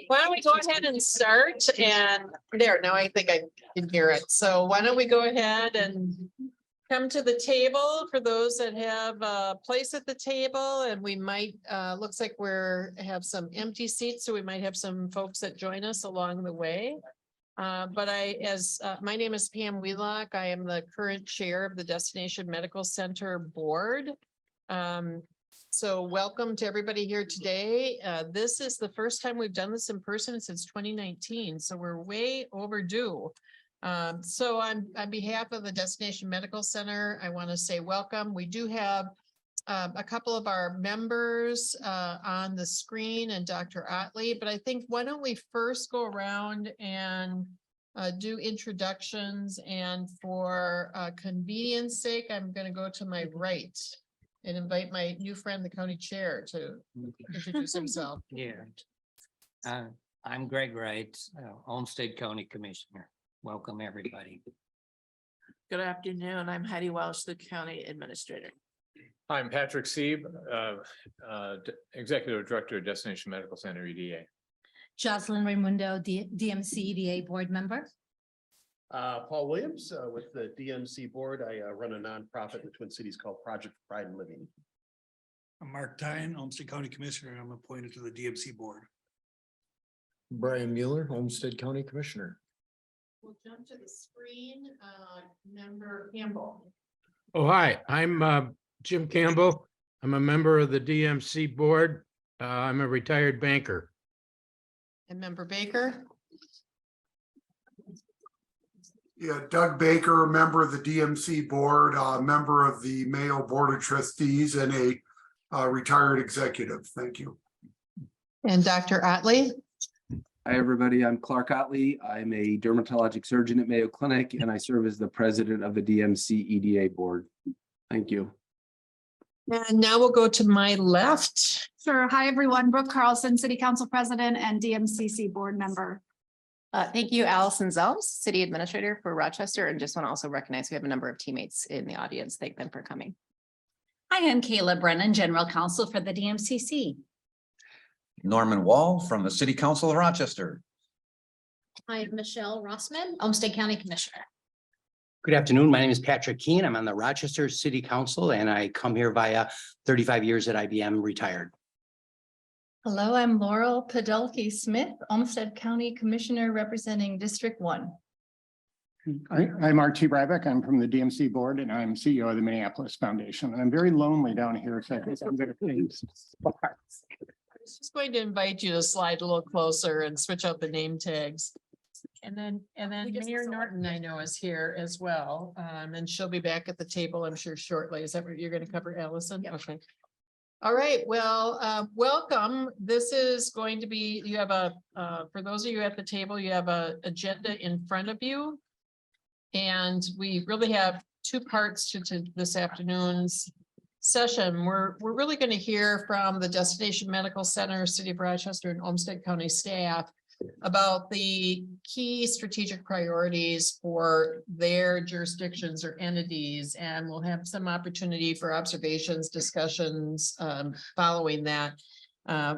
Why don't we go ahead and start, and there, now I think I can hear it. So why don't we go ahead and come to the table for those that have a place at the table, and we might, looks like have some empty seats, so we might have some folks that join us along the way. But my name is Pam Wheelock. I am the current chair of the Destination Medical Center Board. So welcome to everybody here today. This is the first time we've done this in person since 2019, so we're way overdue. So on behalf of the Destination Medical Center, I want to say welcome. We do have a couple of our members on the screen and Dr. Otley, but I think why don't we first go around and do introductions, and for convenience sake, I'm going to go to my right and invite my new friend, the county chair, to introduce himself. Yeah. I'm Greg Wright, Olmsted County Commissioner. Welcome, everybody. Good afternoon. I'm Heidi Welsh, the County Administrator. I'm Patrick Sieb, Executive Director of Destination Medical Center EDA. Jocelyn Raimundo, DMC EDA Board Member. Paul Williams with the DMC Board. I run a nonprofit in the Twin Cities called Project Pride and Living. I'm Mark Tyne, Olmsted County Commissioner. I'm appointed to the DMC Board. Brian Mueller, Olmsted County Commissioner. We'll jump to the screen, Member Campbell. Oh, hi, I'm Jim Campbell. I'm a member of the DMC board. I'm a retired banker. And Member Baker. Yeah, Doug Baker, member of the DMC board, member of the Mayo Board of Trustees, and a retired executive. Thank you. And Dr. Otley. Hi, everybody. I'm Clark Otley. I'm a dermatologic surgeon at Mayo Clinic, and I serve as the president of the DMC EDA board. Thank you. And now we'll go to my left. Sure. Hi, everyone. Brooke Carlson, City Council President and DMCC Board Member. Thank you, Allison Zelms, City Administrator for Rochester, and just want to also recognize we have a number of teammates in the audience. Thank them for coming. I am Kayla Brennan, General Counsel for the DMCC. Norman Wall from the City Council of Rochester. I am Michelle Rossman, Olmsted County Commissioner. Good afternoon. My name is Patrick Keene. I'm on the Rochester City Council, and I come here via 35 years at IBM, retired. Hello, I'm Laurel Podolsky Smith, Olmsted County Commissioner representing District 1. I'm R.T. Ryback. I'm from the DMC board, and I'm CEO of the Minneapolis Foundation. And I'm very lonely down here, so I guess I'm going to please. I was just going to invite you to slide a little closer and switch out the name tags. And then Mayor Norton, I know, is here as well. And she'll be back at the table, I'm sure, shortly. Is that what you're going to cover, Allison? Yep. Okay. All right, well, welcome. This is going to be, you have for those of you at the table, you have an agenda in front of you. And we really have two parts to this afternoon's session. We're really going to hear from the Destination Medical Center, City of Rochester, and Olmsted County staff about the key strategic priorities for their jurisdictions or entities, and we'll have some opportunity for observations, discussions following that.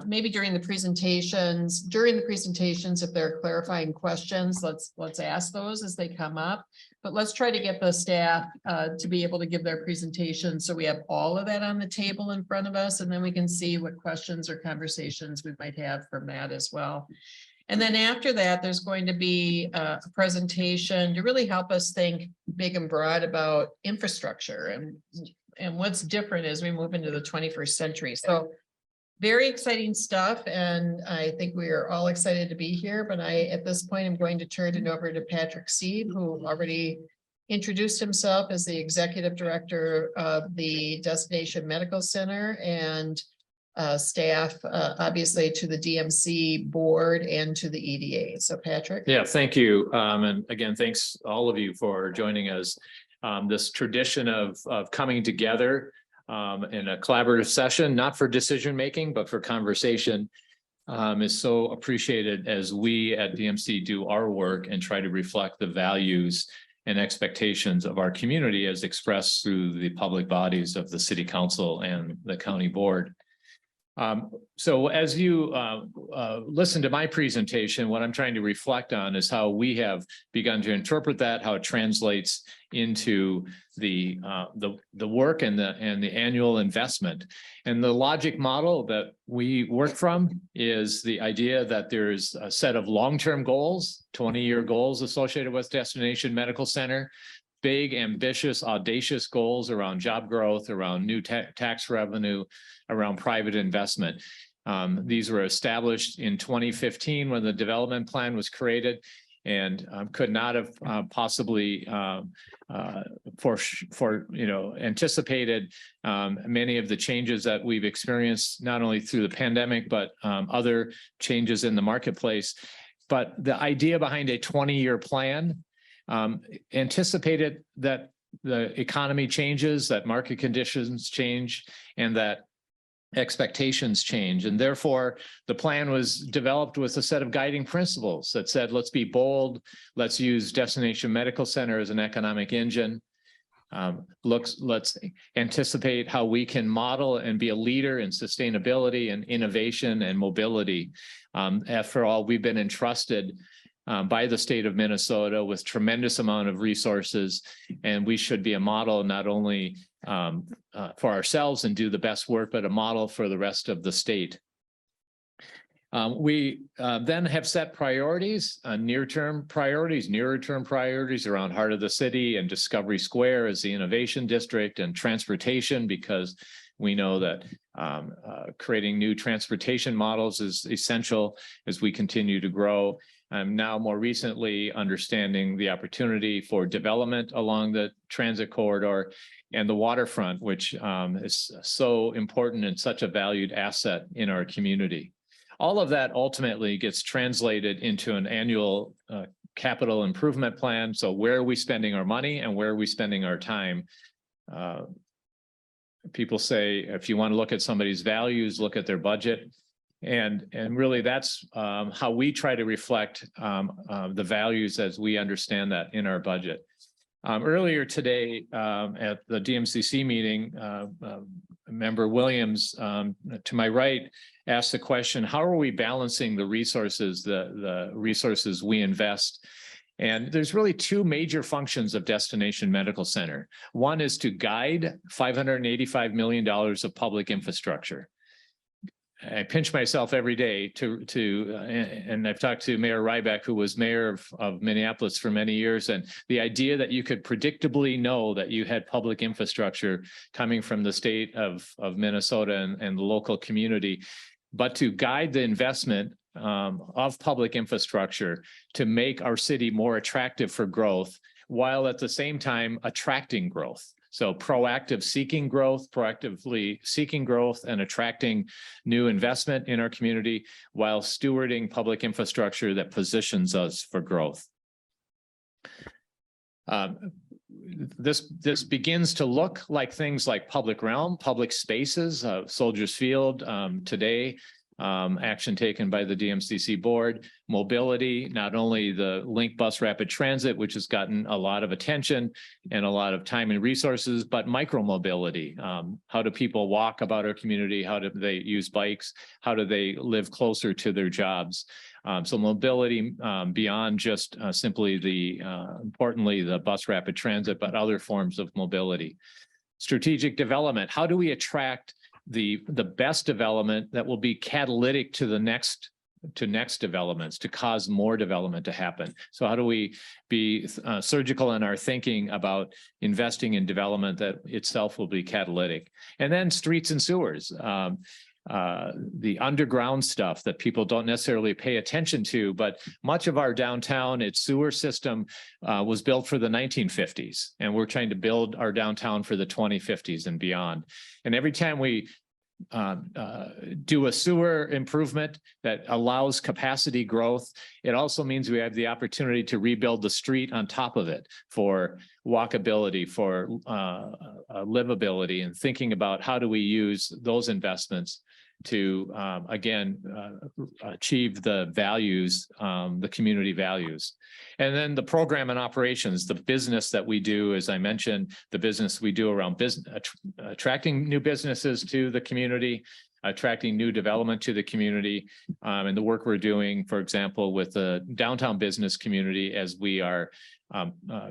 Maybe during the presentations, if there are clarifying questions, let's ask those as they come up. But let's try to get the staff to be able to give their presentation, so we have all of that on the table in front of us, and then we can see what questions or conversations we might have from that as well. And then after that, there's going to be a presentation to really help us think big and broad about infrastructure and what's different as we move into the 21st century. So very exciting stuff. And I think we are all excited to be here. But at this point, I'm going to turn it over to Patrick Sieb, who already introduced himself as the Executive Director of the Destination Medical Center, and staff, obviously, to the DMC board and to the EDA. So Patrick. Yeah, thank you. And again, thanks all of you for joining us. This tradition of coming together in a collaborative session, not for decision making, but for conversation, is so appreciated as we at DMC do our work and try to reflect the values and expectations of our community as expressed through the public bodies of the City Council and the County Board. So as you listen to my presentation, what I'm trying to reflect on is how we have begun to interpret that, how it translates into the work and the annual investment. And the logic model that we work from is the idea that there's a set of long-term goals, 20-year goals associated with Destination Medical Center, big, ambitious, audacious goals around job growth, around new tax revenue, around private investment. These were established in 2015 when the development plan was created, and could not have possibly anticipated many of the changes that we've experienced, not only through the pandemic, but other changes in the marketplace. But the idea behind a 20-year plan anticipated that the economy changes, that market conditions change, and that expectations change. And therefore, the plan was developed with a set of guiding principles that said, let's be bold, let's use Destination Medical Center as an economic engine. Let's anticipate how we can model and be a leader in sustainability and innovation and mobility. After all, we've been entrusted by the state of Minnesota with tremendous amount of resources, and we should be a model not only for ourselves and do the best work, but a model for the rest of the state. We then have set priorities, near-term priorities around heart of the city and Discovery Square as the innovation district, and transportation, because we know that creating new transportation models is essential as we continue to grow. I'm now more recently understanding the opportunity for development along the transit corridor and the waterfront, which is so important and such a valued asset in our community. All of that ultimately gets translated into an annual capital improvement plan. So where are we spending our money and where are we spending our time? People say, if you want to look at somebody's values, look at their budget. And really that's how we try to reflect the values as we understand that in our budget. Earlier today at the DMCC meeting, Member Williams to my right asked the question, how are we balancing the resources, the resources we invest? And there's really two major functions of Destination Medical Center. One is to guide $585 million of public infrastructure. I pinch myself every day and I've talked to Mayor Ryback, who was mayor of Minneapolis for many years, and the idea that you could predictably know that you had public infrastructure coming from the state of Minnesota and the local community, but to guide the investment of public infrastructure to make our city more attractive for growth, while at the same time attracting growth. So proactively seeking growth and attracting new investment in our community while stewarding public infrastructure that positions us for growth. This begins to look like things like public realm, public spaces, Soldiers Field today, action taken by the DMCC board, mobility, not only the Link Bus Rapid Transit, which has gotten a lot of attention and a lot of time and resources, but micro-mobility. How do people walk about our community? How do they use bikes? How do they live closer to their jobs? So mobility beyond just simply importantly, the bus rapid transit, but other forms of mobility. Strategic development, how do we attract the best development that will be catalytic to the next developments, to cause more development to happen? So how do we be surgical in our thinking about investing in development that itself will be catalytic? And then streets and sewers, the underground stuff that people don't necessarily pay attention to, but much of our downtown, its sewer system was built for the 1950s, and we're trying to build our downtown for the 2050s and beyond. And every time we do a sewer improvement that allows capacity growth, it also means we have the opportunity to rebuild the street on top of it for walkability, for livability, and thinking about how do we use those investments to again achieve the values, the community values. And then the program and operations, the business that we do, as I mentioned, the business we do around business, attracting new businesses to the community, attracting new development to the community, and the work we're doing, for example, with the downtown business community as we are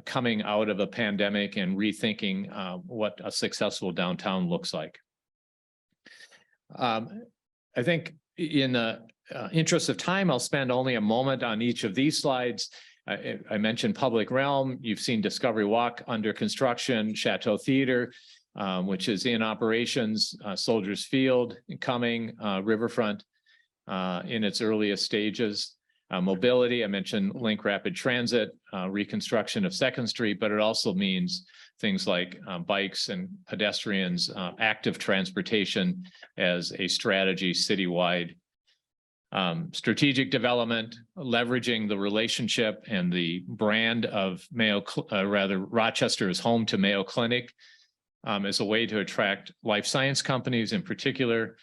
coming out of a pandemic and rethinking what a successful downtown looks like. I think in the interest of time, I'll spend only a moment on each of these slides. I mentioned Public Realm. You've seen Discovery Walk under construction, Chateau Theater, which is in operations, Soldiers Field coming, Riverfront in its earliest stages. Mobility, I mentioned Link Rapid Transit, reconstruction of 2nd Street, but it also means things like bikes and pedestrians, active transportation as a strategy citywide. Strategic development, leveraging the relationship and the brand of Rochester is home to Mayo Clinic as a way to attract life science companies in particular,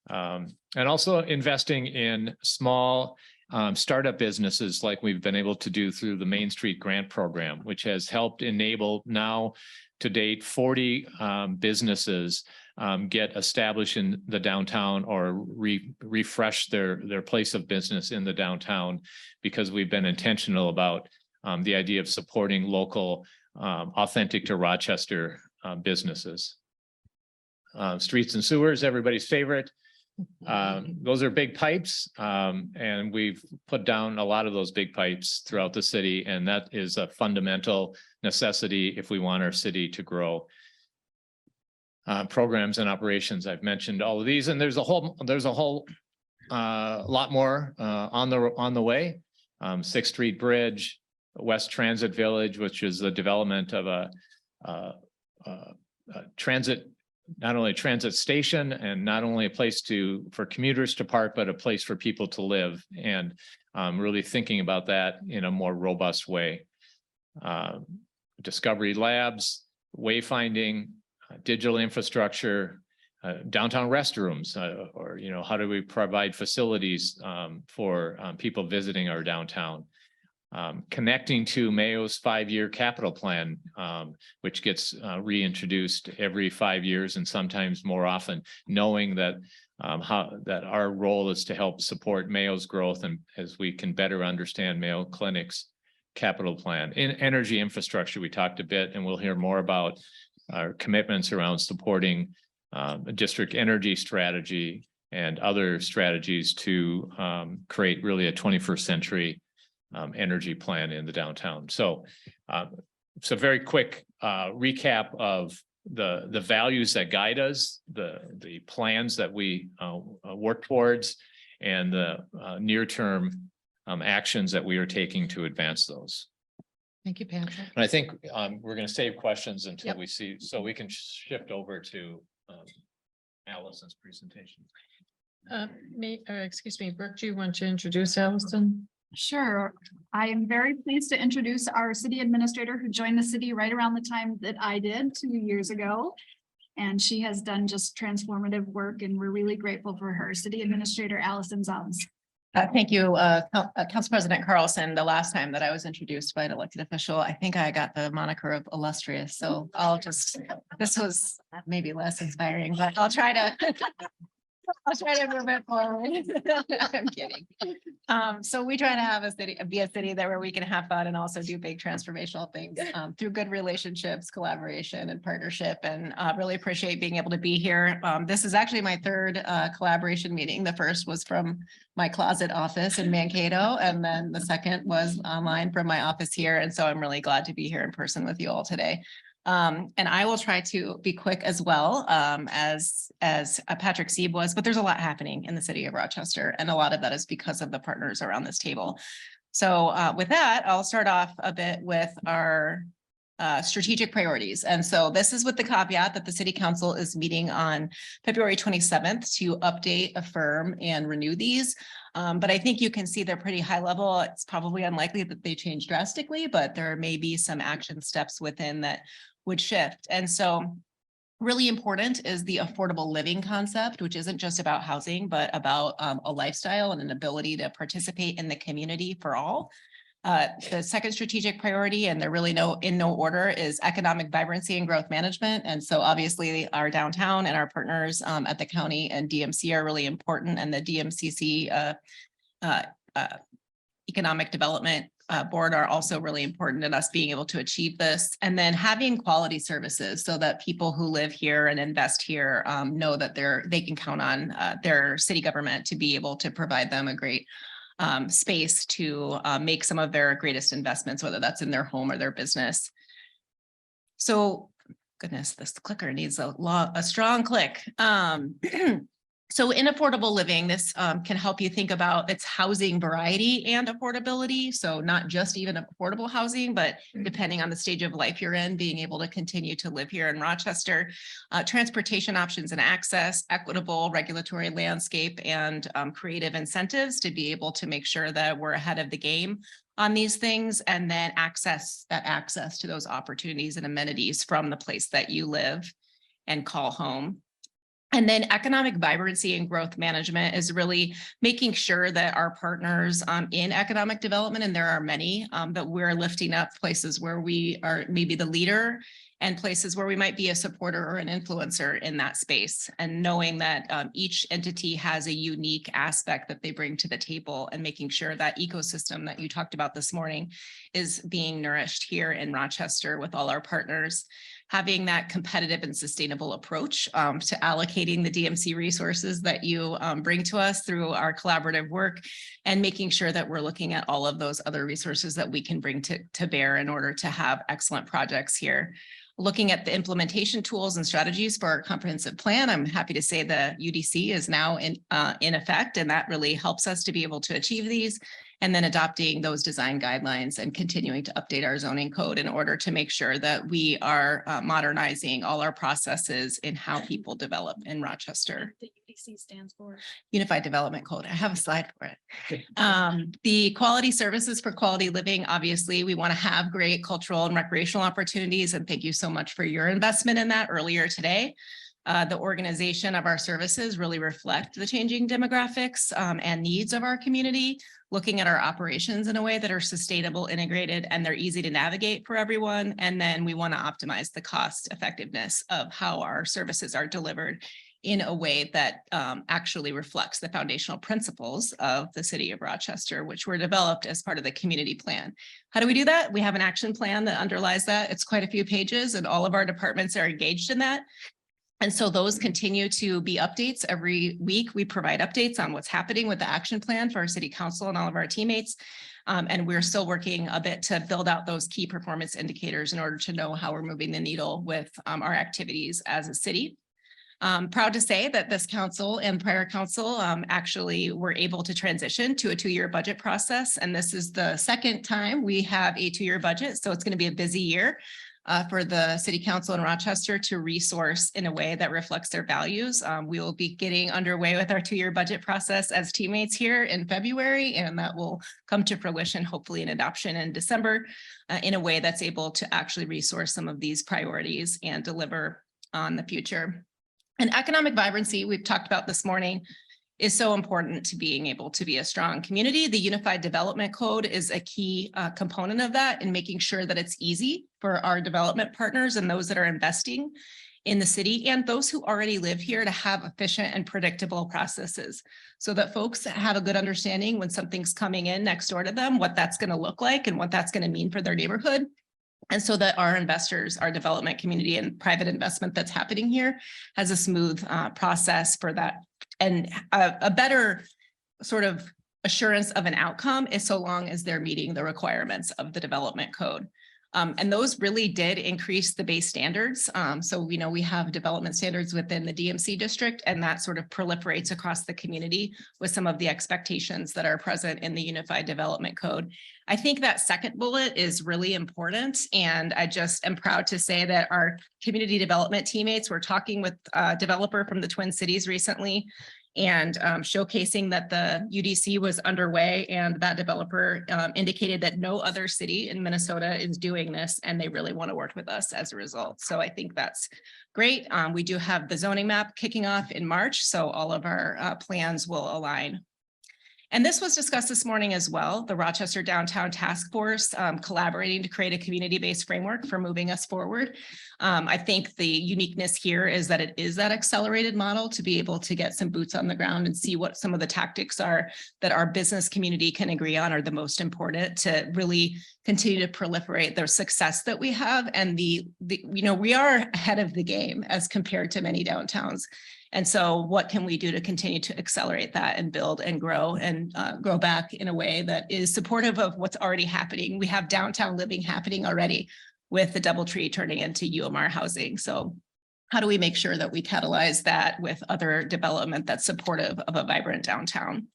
and also investing in small startup businesses like we've been able to do through the Main Street Grant Program, which has helped enable now to date 40 businesses get established in the downtown or refresh their place of business in the downtown, because we've been intentional about the idea of supporting local, authentic to Rochester businesses. Streets and sewers, everybody's favorite. Those are big pipes, and we've put down a lot of those big pipes throughout the city, and that is a fundamental necessity if we want our city to grow. Programs and operations, I've mentioned all of these, and there's a whole lot more on the way. 6th Street Bridge, West Transit Village, which is the development of a transit, not only a transit station and not only a place for commuters to park, but a place for people to live, and really thinking about that in a more robust way. Discovery Labs, wayfinding, digital infrastructure, downtown restrooms, or how do we provide facilities for people visiting our downtown? Connecting to Mayo's 5-year capital plan, which gets reintroduced every 5 years and sometimes more often, knowing that that our role is to help support Mayo's growth, and as we can better understand Mayo Clinic's capital plan. In energy infrastructure, we talked a bit, and we'll hear more about our commitments around supporting a district energy strategy and other strategies to create really a 21st century energy plan in the downtown. So it's a very quick recap of the values that guide us, the plans that we work towards, and the near-term actions that we are taking to advance those. Thank you, Patrick. And I think we're going to save questions until we see, so we can shift over to Allison's presentation. Excuse me, Brooke, do you want to introduce Allison? Sure. I am very pleased to introduce our city administrator who joined the city right around the time that I did 2 years ago. And she has done just transformative work, and we're really grateful for her. City Administrator Allison Zoms. Thank you, Council President Carlson. The last time that I was introduced by an elected official, I think I got the moniker of illustrious. So this was maybe less inspiring, but I'll try to move it forward. I'm kidding. So we try to be a city that where we can have fun and also do big transformational things through good relationships, collaboration, and partnership. And really appreciate being able to be here. This is actually my third collaboration meeting. The first was from my closet office in Mankato, and then the second was online from my office here. And so I'm really glad to be here in person with you all today. And I will try to be quick as well as Patrick Sieb was, but there's a lot happening in the city of Rochester, and a lot of that is because of the partners around this table. So with that, I'll start off a bit with our strategic priorities. And so this is with the caveat that the City Council is meeting on February 27th to update, affirm, and renew these. But I think you can see they're pretty high level. It's probably unlikely that they change drastically, but there may be some action steps within that would shift. And so Really important is the affordable living concept, which isn't just about housing, but about a lifestyle and an ability to participate in the community for all. The second strategic priority, and they're really in no order, is economic vibrancy and growth management. And so obviously our downtown and our partners at the county and DMC are really important, and the DMCC economic development board are also really important in us being able to achieve this. And then having quality services so that people who live here and invest here know that they can count on their city government to be able to provide them a great space to make some of their greatest investments, whether that's in their home or their business. So, goodness, this clicker needs a strong click. So in affordable living, this can help you think about its housing variety and affordability. So not just even affordable housing, but depending on the stage of life you're in, being able to continue to live here in Rochester, transportation options and access, equitable regulatory landscape, and creative incentives to be able to make sure that we're ahead of the game on these things, and then access to those opportunities and amenities from the place that you live and call home. And then economic vibrancy and growth management is really making sure that our partners in economic development, and there are many, that we're lifting up places where we are maybe the leader and places where we might be a supporter or an influencer in that space, and knowing that each entity has a unique aspect that they bring to the table, and making sure that ecosystem that you talked about this morning is being nourished here in Rochester with all our partners. Having that competitive and sustainable approach to allocating the DMC resources that you bring to us through our collaborative work, and making sure that we're looking at all of those other resources that we can bring to bear in order to have excellent projects here. Looking at the implementation tools and strategies for our comprehensive plan, I'm happy to say the UDC is now in effect, and that really helps us to be able to achieve these. And then adopting those design guidelines and continuing to update our zoning code in order to make sure that we are modernizing all our processes in how people develop in Rochester. The UDC stands for Unified Development Code. I have a slide for it. The quality services for quality living. Obviously, we want to have great cultural and recreational opportunities. And thank you so much for your investment in that earlier today. The organization of our services really reflect the changing demographics and needs of our community, looking at our operations in a way that are sustainable, integrated, and they're easy to navigate for everyone. And then we want to optimize the cost effectiveness of how our services are delivered in a way that actually reflects the foundational principles of the city of Rochester, which were developed as part of the community plan. How do we do that? We have an action plan that underlies that. It's quite a few pages, and all of our departments are engaged in that. And so those continue to be updates. Every week we provide updates on what's happening with the action plan for our city council and all of our teammates. And we're still working a bit to build out those key performance indicators in order to know how we're moving the needle with our activities as a city. Proud to say that this council and prior council actually were able to transition to a 2-year budget process. And this is the second time we have a 2-year budget. So it's going to be a busy year for the city council in Rochester to resource in a way that reflects their values. We will be getting underway with our 2-year budget process as teammates here in February, and that will come to fruition, hopefully in adoption in December, in a way that's able to actually resource some of these priorities and deliver on the future. And economic vibrancy, we've talked about this morning, is so important to being able to be a strong community. The Unified Development Code is a key component of that, in making sure that it's easy for our development partners and those that are investing in the city and those who already live here to have efficient and predictable processes, so that folks have a good understanding when something's coming in next door to them, what that's going to look like and what that's going to mean for their neighborhood. And so that our investors, our development community, and private investment that's happening here has a smooth process for that. And a better sort of assurance of an outcome is so long as they're meeting the requirements of the development code. And those really did increase the base standards. So we have development standards within the DMC district, and that sort of proliferates across the community with some of the expectations that are present in the Unified Development Code. I think that second bullet is really important, and I just am proud to say that our community development teammates were talking with a developer from the Twin Cities recently, and showcasing that the UDC was underway, and that developer indicated that no other city in Minnesota is doing this, and they really want to work with us as a result. So I think that's great. We do have the zoning map kicking off in March, so all of our plans will align. And this was discussed this morning as well, the Rochester Downtown Task Force collaborating to create a community-based framework for moving us forward. I think the uniqueness here is that it is that accelerated model to be able to get some boots on the ground and see what some of the tactics are that our business community can agree on are the most important to really continue to proliferate the success that we have. And we are ahead of the game as compared to many downtowns. And so what can we do to continue to accelerate that and build and grow back in a way that is supportive of what's already happening? We have downtown living happening already with the DoubleTree turning into UMR housing. So how do we make sure that we catalyze that with other development that's supportive of a vibrant downtown?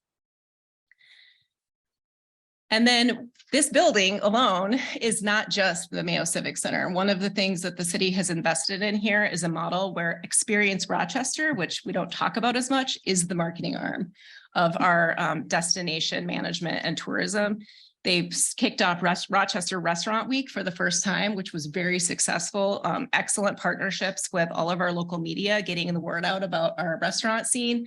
And then this building alone is not just the Mayo Civic Center. One of the things that the city has invested in here is a model where Experience Rochester, which we don't talk about as much, is the marketing arm of our destination management and tourism. They've kicked off Rochester Restaurant Week for the first time, which was very successful. Excellent partnerships with all of our local media, getting the word out about our restaurant scene.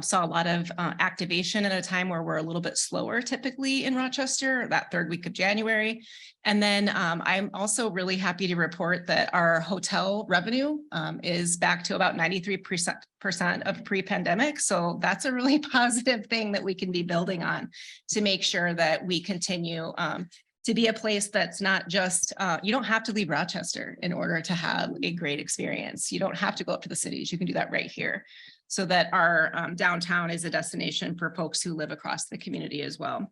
Saw a lot of activation at a time where we're a little bit slower typically in Rochester, that third week of January. And then I'm also really happy to report that our hotel revenue is back to about 93% of pre-pandemic. So that's a really positive thing that we can be building on to make sure that we continue to be a place that's not just, you don't have to leave Rochester in order to have a great experience. You don't have to go up to the cities. You can do that right here, so that our downtown is a destination for folks who live across the community as well.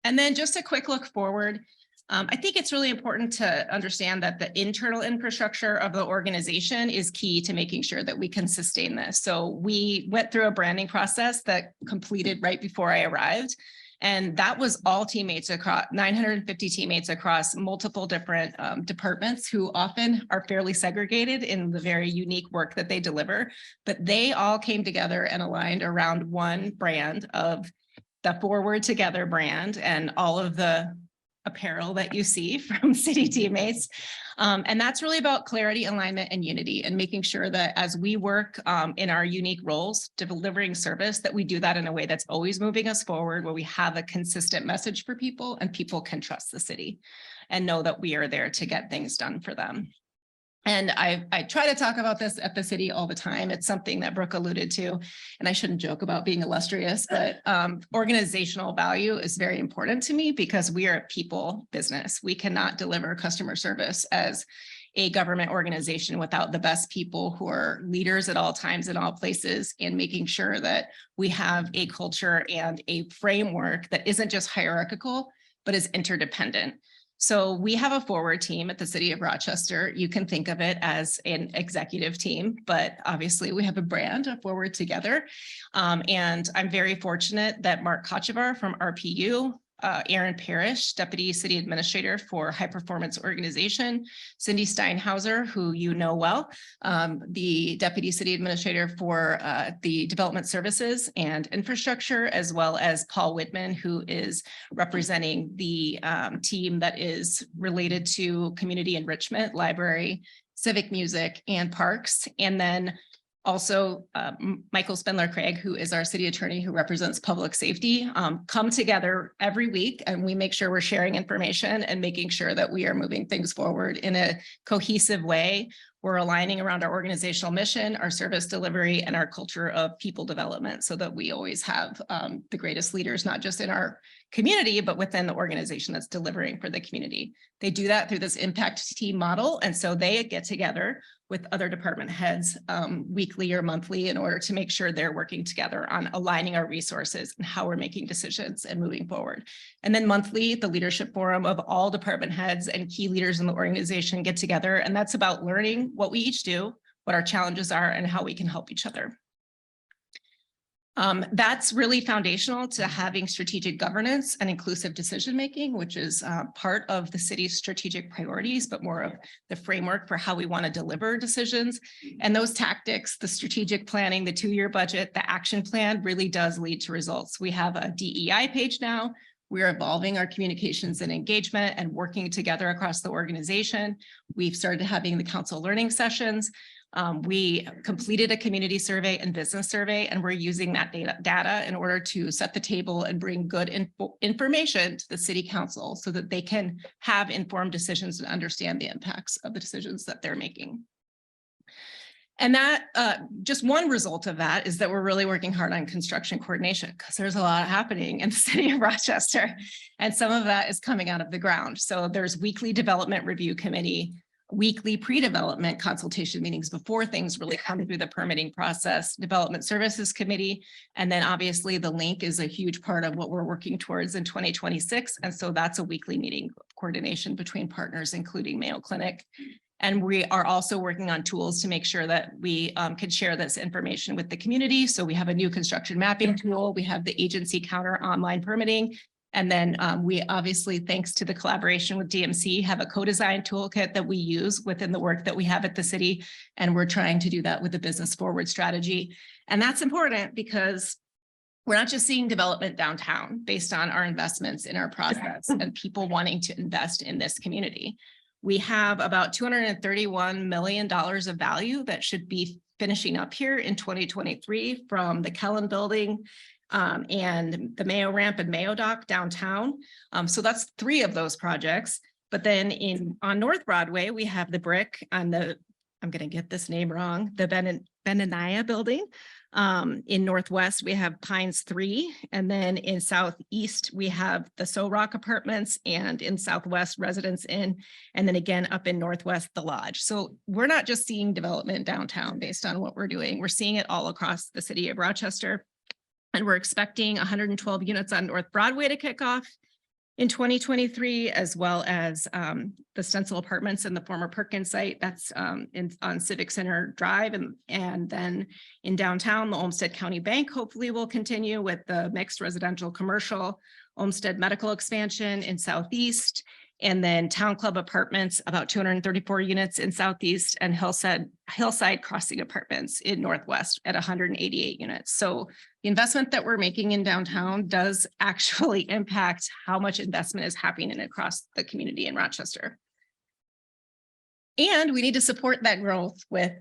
And then just a quick look forward. I think it's really important to understand that the internal infrastructure of the organization is key to making sure that we can sustain this. So we went through a branding process that completed right before I arrived. And that was all teammates across 950 teammates across multiple different departments who often are fairly segregated in the very unique work that they deliver. But they all came together and aligned around one brand of the Forward Together brand and all of the apparel that you see from city teammates. And that's really about clarity, alignment, and unity, and making sure that as we work in our unique roles, delivering service, that we do that in a way that's always moving us forward, where we have a consistent message for people and people can trust the city and know that we are there to get things done for them. And I try to talk about this at the city all the time. It's something that Brooke alluded to, and I shouldn't joke about being illustrious, but organizational value is very important to me because we are a people business. We cannot deliver customer service as a government organization without the best people who are leaders at all times in all places, and making sure that we have a culture and a framework that isn't just hierarchical, but is interdependent. So we have a forward team at the City of Rochester. You can think of it as an executive team, but obviously we have a brand of Forward Together. And I'm very fortunate that Mark Kochevar from RPU, Aaron Parrish, Deputy City Administrator for High Performance Organization, Cindy Steinhauser, who you know well, the Deputy City Administrator for the Development Services and Infrastructure, as well as Paul Whitman, who is representing the team that is related to community enrichment, library, civic music, and parks. And then also, Michael Spindler-Craig, who is our city attorney who represents public safety, come together every week, and we make sure we're sharing information and making sure that we are moving things forward in a cohesive way. We're aligning around our organizational mission, our service delivery, and our culture of people development, so that we always have the greatest leaders, not just in our community, but within the organization that's delivering for the community. They do that through this impact team model. And so they get together with other department heads weekly or monthly in order to make sure they're working together on aligning our resources and how we're making decisions and moving forward. And then monthly, the leadership forum of all department heads and key leaders in the organization get together. And that's about learning what we each do, what our challenges are, and how we can help each other. That's really foundational to having strategic governance and inclusive decision-making, which is part of the city's strategic priorities, but more of the framework for how we want to deliver decisions. And those tactics, the strategic planning, the two-year budget, the action plan really does lead to results. We have a DEI page now. We're evolving our communications and engagement and working together across the organization. We've started having the council learning sessions. We completed a community survey and business survey, and we're using that data in order to set the table and bring good information to the city council so that they can have informed decisions and understand the impacts of the decisions that they're making. And that just one result of that is that we're really working hard on construction coordination because there's a lot happening in the city of Rochester, and some of that is coming out of the ground. So there's weekly development review committee, weekly pre-development consultation meetings before things really come through the permitting process, development services committee, and then obviously the link is a huge part of what we're working towards in 2026. And so that's a weekly meeting coordination between partners, including Mayo Clinic. And we are also working on tools to make sure that we can share this information with the community. So we have a new construction mapping tool. We have the agency counter online permitting. And then we obviously, thanks to the collaboration with DMC, have a co-design toolkit that we use within the work that we have at the city. And we're trying to do that with a business forward strategy. And that's important because we're not just seeing development downtown based on our investments in our process and people wanting to invest in this community. We have about $231 million of value that should be finishing up here in 2023 from the Kellen building and the Mayo ramp and Mayo dock downtown. So that's 3 of those projects. But then on North Broadway, we have the brick on the, I'm going to get this name wrong, the Benania building. In Northwest, we have Pines 3. And then in Southeast, we have the So Rock Apartments, and in Southwest, Residence Inn. And then again, up in Northwest, the Lodge. So we're not just seeing development downtown based on what we're doing. We're seeing it all across the city of Rochester. And we're expecting 112 units on North Broadway to kick off in 2023, as well as the Stencil Apartments in the former Perkins site. That's on Civic Center Drive. And then in downtown, the Olmsted County Bank hopefully will continue with the mixed residential commercial, Olmsted Medical expansion in Southeast, and then Town Club Apartments, about 234 units in Southeast, and Hillside Crossing Apartments in Northwest at 188 units. So the investment that we're making in downtown does actually impact how much investment is happening across the community in Rochester. And we need to support that growth with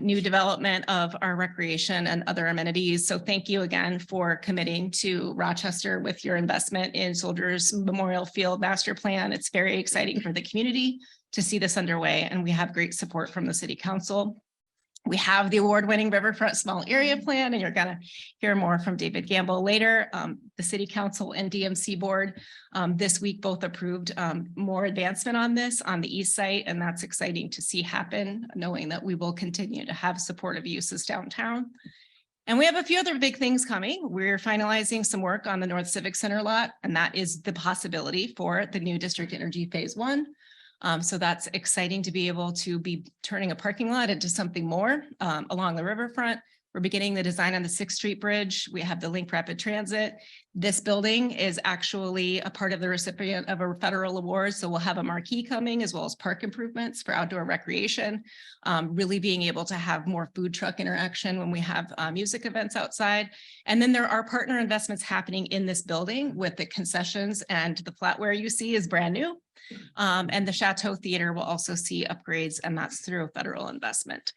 new development of our recreation and other amenities. So thank you again for committing to Rochester with your investment in Soldiers Memorial Field Master Plan. It's very exciting for the community to see this underway, and we have great support from the City Council. We have the award-winning Riverfront Small Area Plan, and you're going to hear more from David Gamble later. The City Council and DMC Board this week both approved more advancement on this on the east site, and that's exciting to see happen, knowing that we will continue to have supportive uses downtown. And we have a few other big things coming. We're finalizing some work on the North Civic Center lot, and that is the possibility for the new District Energy Phase 1. So that's exciting to be able to be turning a parking lot into something more along the riverfront. We're beginning the design on the 6th Street Bridge. We have the Link Rapid Transit. This building is actually a part of the recipient of a federal award. So we'll have a marquee coming, as well as park improvements for outdoor recreation, really being able to have more food truck interaction when we have music events outside. And then there are partner investments happening in this building with the concessions, and the flatware you see is brand new. And the Chateau Theater will also see upgrades, and that's through federal investment.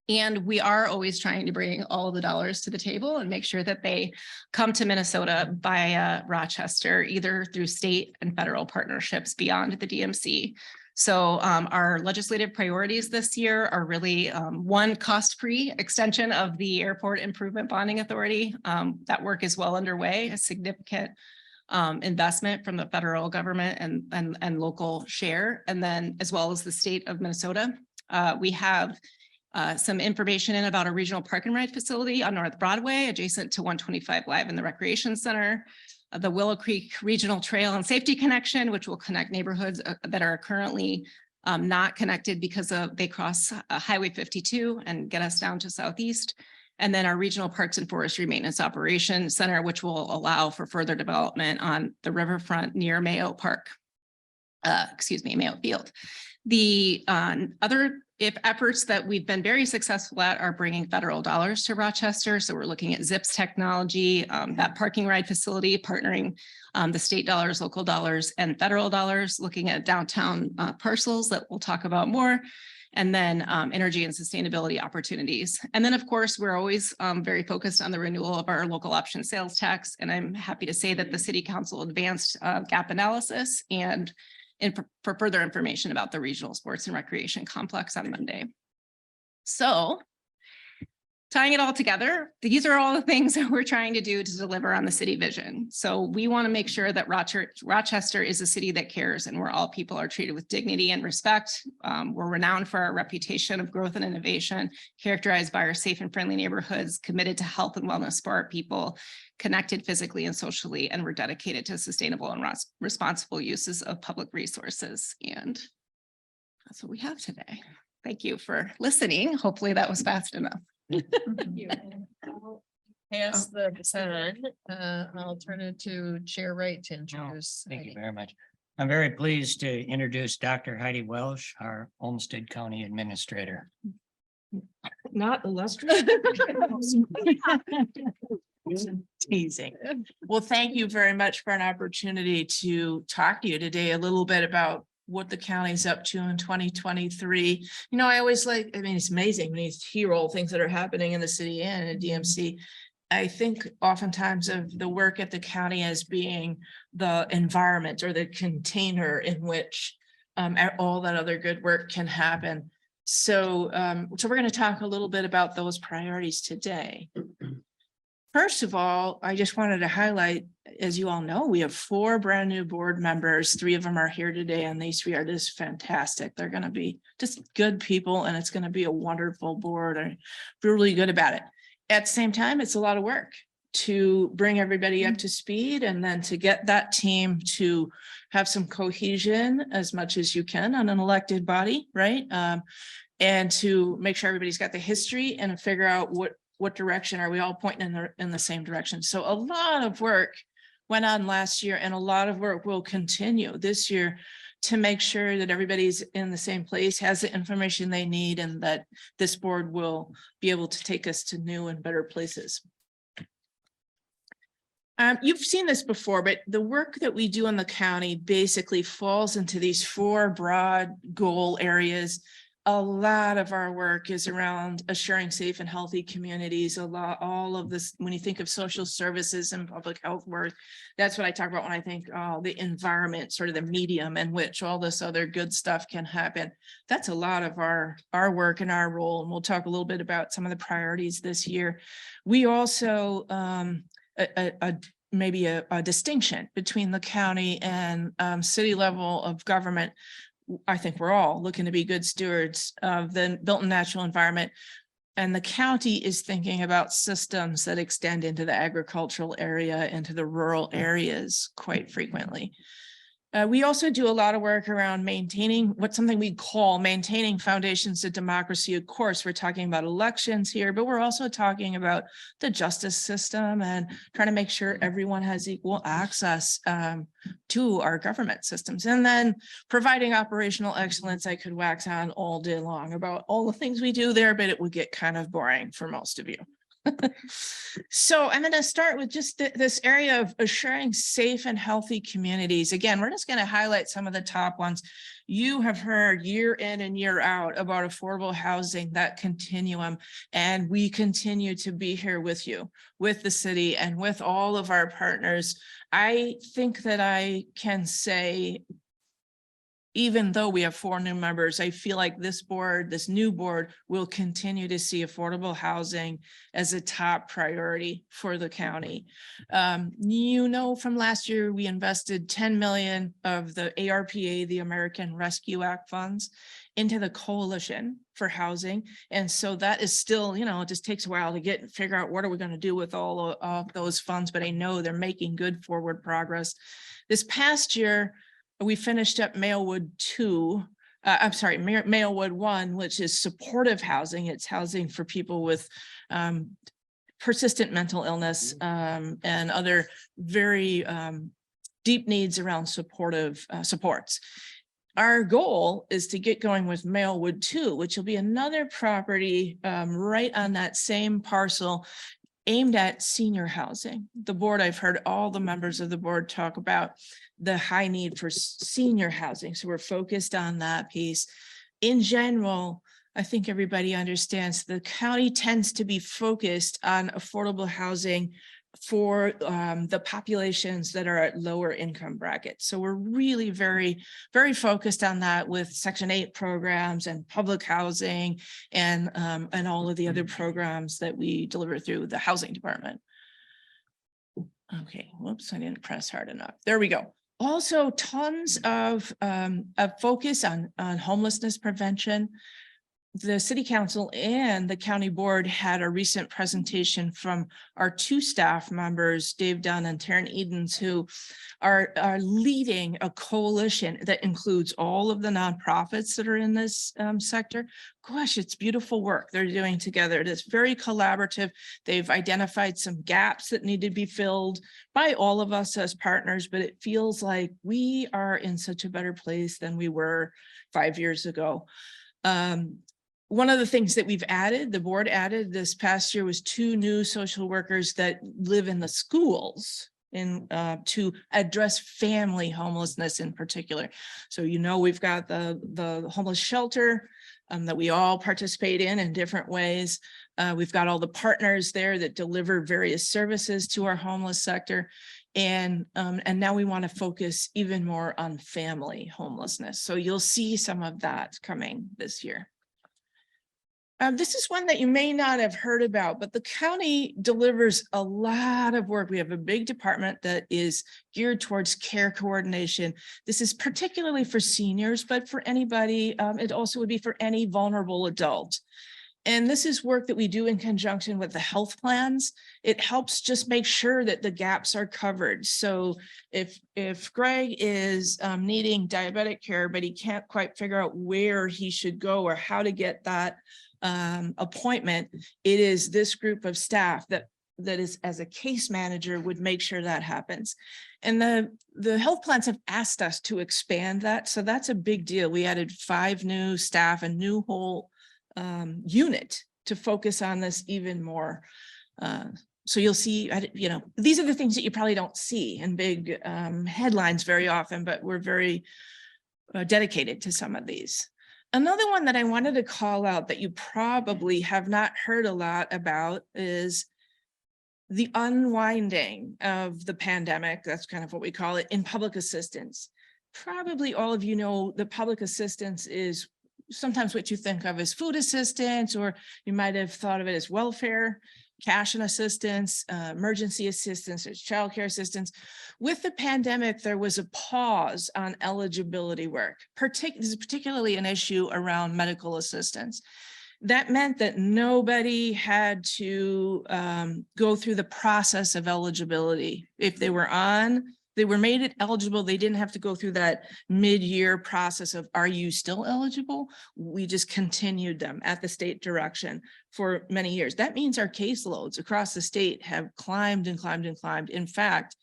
And we are always trying to bring all the dollars to the table and make sure that they come to Minnesota via Rochester, either through state and federal partnerships beyond the DMC. So our legislative priorities this year are really one, cost-free extension of the Airport Improvement Bonding Authority. That work is well underway, a significant investment from the federal government and local share, and then as well as the state of Minnesota. We have some information in about a regional park and ride facility on North Broadway, adjacent to 125 Live in the Recreation Center, the Willow Creek Regional Trail and Safety Connection, which will connect neighborhoods that are currently not connected because they cross Highway 52 and get us down to Southeast. And then our Regional Parks and Forestry Maintenance Operations Center, which will allow for further development on the riverfront near Mayo Park. Mayo Field. The other efforts that we've been very successful at are bringing federal dollars to Rochester. So we're looking at ZIPS technology, that parking ride facility, partnering the state dollars, local dollars, and federal dollars, looking at downtown parcels that we'll talk about more, and then energy and sustainability opportunities. And then, of course, we're always very focused on the renewal of our local option sales tax. And I'm happy to say that the City Council advanced gap analysis and for further information about the regional sports and recreation complex on Monday. So tying it all together, these are all the things that we're trying to do to deliver on the city vision. So we want to make sure that Rochester is a city that cares and where all people are treated with dignity and respect. We're renowned for our reputation of growth and innovation, characterized by our safe and friendly neighborhoods, committed to health and wellness for our people, connected physically and socially, and we're dedicated to sustainable and responsible uses of public resources. And that's what we have today. Thank you for listening. Hopefully that was fast enough. Pass the baton. I'll turn it to Chair Wright to introduce. Thank you very much. I'm very pleased to introduce Dr. Heidi Welsh, our Olmsted County Administrator. Not illustrious. Teasing. Well, thank you very much for an opportunity to talk to you today a little bit about what the county's up to in 2023. You know, I always it's amazing when you hear all things that are happening in the city and in DMC. I think oftentimes of the work at the county as being the environment or the container in which all that other good work can happen. So, we're going to talk a little bit about those priorities today. First of all, I just wanted to highlight, as you all know, we have 4 brand new board members. 3 of them are here today, and these 3 are just fantastic. They're going to be just good people, and it's going to be a wonderful board. I'm really good about it. At the same time, it's a lot of work to bring everybody up to speed and then to get that team to have some cohesion as much as you can on an elected body, right? And to make sure everybody's got the history and figure out what direction are we all pointing in the same direction. So a lot of work went on last year, and a lot of work will continue this year to make sure that everybody's in the same place, has the information they need, and that this board will be able to take us to new and better places. You've seen this before, but the work that we do in the county basically falls into these 4 broad goal areas. A lot of our work is around assuring safe and healthy communities. All of this, when you think of social services and public health work, that's what I talk about when I think the environment, sort of the medium in which all this other good stuff can happen. That's a lot of our work and our role. And we'll talk a little bit about some of the priorities this year. We also, maybe a distinction between the county and city level of government. I think we're all looking to be good stewards of the built and natural environment. And the county is thinking about systems that extend into the agricultural area, into the rural areas quite frequently. We also do a lot of work around maintaining something we call maintaining foundations of democracy. Of course, we're talking about elections here, but we're also talking about the justice system and trying to make sure everyone has equal access to our government systems. And then providing operational excellence. I could wax on all day long about all the things we do there, but it would get kind of boring for most of you. So I'm going to start with just this area of assuring safe and healthy communities. Again, we're just going to highlight some of the top ones. You have heard year in and year out about affordable housing, that continuum, and we continue to be here with you, with the city, and with all of our partners. I think that I can say, even though we have 4 new members, I feel like this board, this new board, will continue to see affordable housing as a top priority for the county. You know, from last year, we invested 10 million of the ARPA, the American Rescue Act funds, into the Coalition for Housing. And so that is still, you know, it just takes a while to figure out what are we going to do with all of those funds, but I know they're making good forward progress. This past year, we finished up Mailwood 2, I'm sorry, Mayo Wood 1, which is supportive housing. It's housing for people with persistent mental illness and other very deep needs around supportive supports. Our goal is to get going with Mayo Wood 2, which will be another property right on that same parcel aimed at senior housing. The board, I've heard all the members of the board talk about the high need for senior housing. So we're focused on that piece. In general, I think everybody understands the county tends to be focused on affordable housing for the populations that are at lower income brackets. So we're really very focused on that with Section 8 programs and public housing and all of the other programs that we deliver through the housing department. Okay, whoops, I didn't press hard enough. There we go. Also tons of focus on homelessness prevention. The city council and the county board had a recent presentation from our 2 staff members, Dave Dunn and Taryn Edens, who are leading a coalition that includes all of the nonprofits that are in this sector. Gosh, it's beautiful work they're doing together. It is very collaborative. They've identified some gaps that need to be filled by all of us as partners, but it feels like we are in such a better place than we were 5 years ago. One of the things that we've added, the board added this past year, was 2 new social workers that live in the schools to address family homelessness in particular. So, we've got the homeless shelter that we all participate in different ways. We've got all the partners there that deliver various services to our homeless sector. And now we want to focus even more on family homelessness. So you'll see some of that coming this year. This is one that you may not have heard about, but the county delivers a lot of work. We have a big department that is geared towards care coordination. This is particularly for seniors, but for anybody, it also would be for any vulnerable adult. And this is work that we do in conjunction with the health plans. It helps just make sure that the gaps are covered. So if Greg is needing diabetic care, but he can't quite figure out where he should go or how to get that appointment, it is this group of staff that is, as a case manager, would make sure that happens. And the health plans have asked us to expand that. So that's a big deal. We added 5 new staff, a new whole unit to focus on this even more. So you'll see, these are the things that you probably don't see in big headlines very often, but we're very dedicated to some of these. Another one that I wanted to call out that you probably have not heard a lot about is the unwinding of the pandemic. That's kind of what we call it in public assistance. Probably all of you know that public assistance is sometimes what you think of as food assistance, or you might have thought of it as welfare, cash and assistance, emergency assistance, or childcare assistance. With the pandemic, there was a pause on eligibility work. This is particularly an issue around medical assistance. That meant that nobody had to go through the process of eligibility. If they were made it eligible, they didn't have to go through that mid-year process of, are you still eligible? We just continued them at the state direction for many years. That means our caseloads across the state have climbed and climbed and climbed. In fact,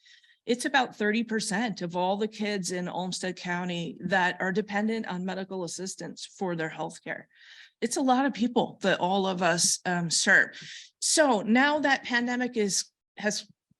it's about 30% of all the kids in Olmsted County that are dependent on medical assistance for their health care. It's a lot of people that all of us serve. So now that pandemic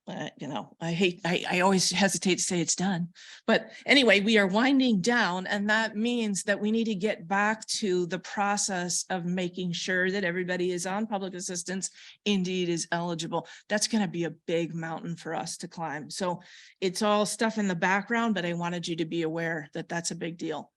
I always hesitate to say it's done, but anyway, we are winding down, and that means that we need to get back to the process of making sure that everybody is on public assistance, indeed is eligible. That's going to be a big mountain for us to climb. So it's all stuff in the background, but I wanted you to be aware that that's a big deal.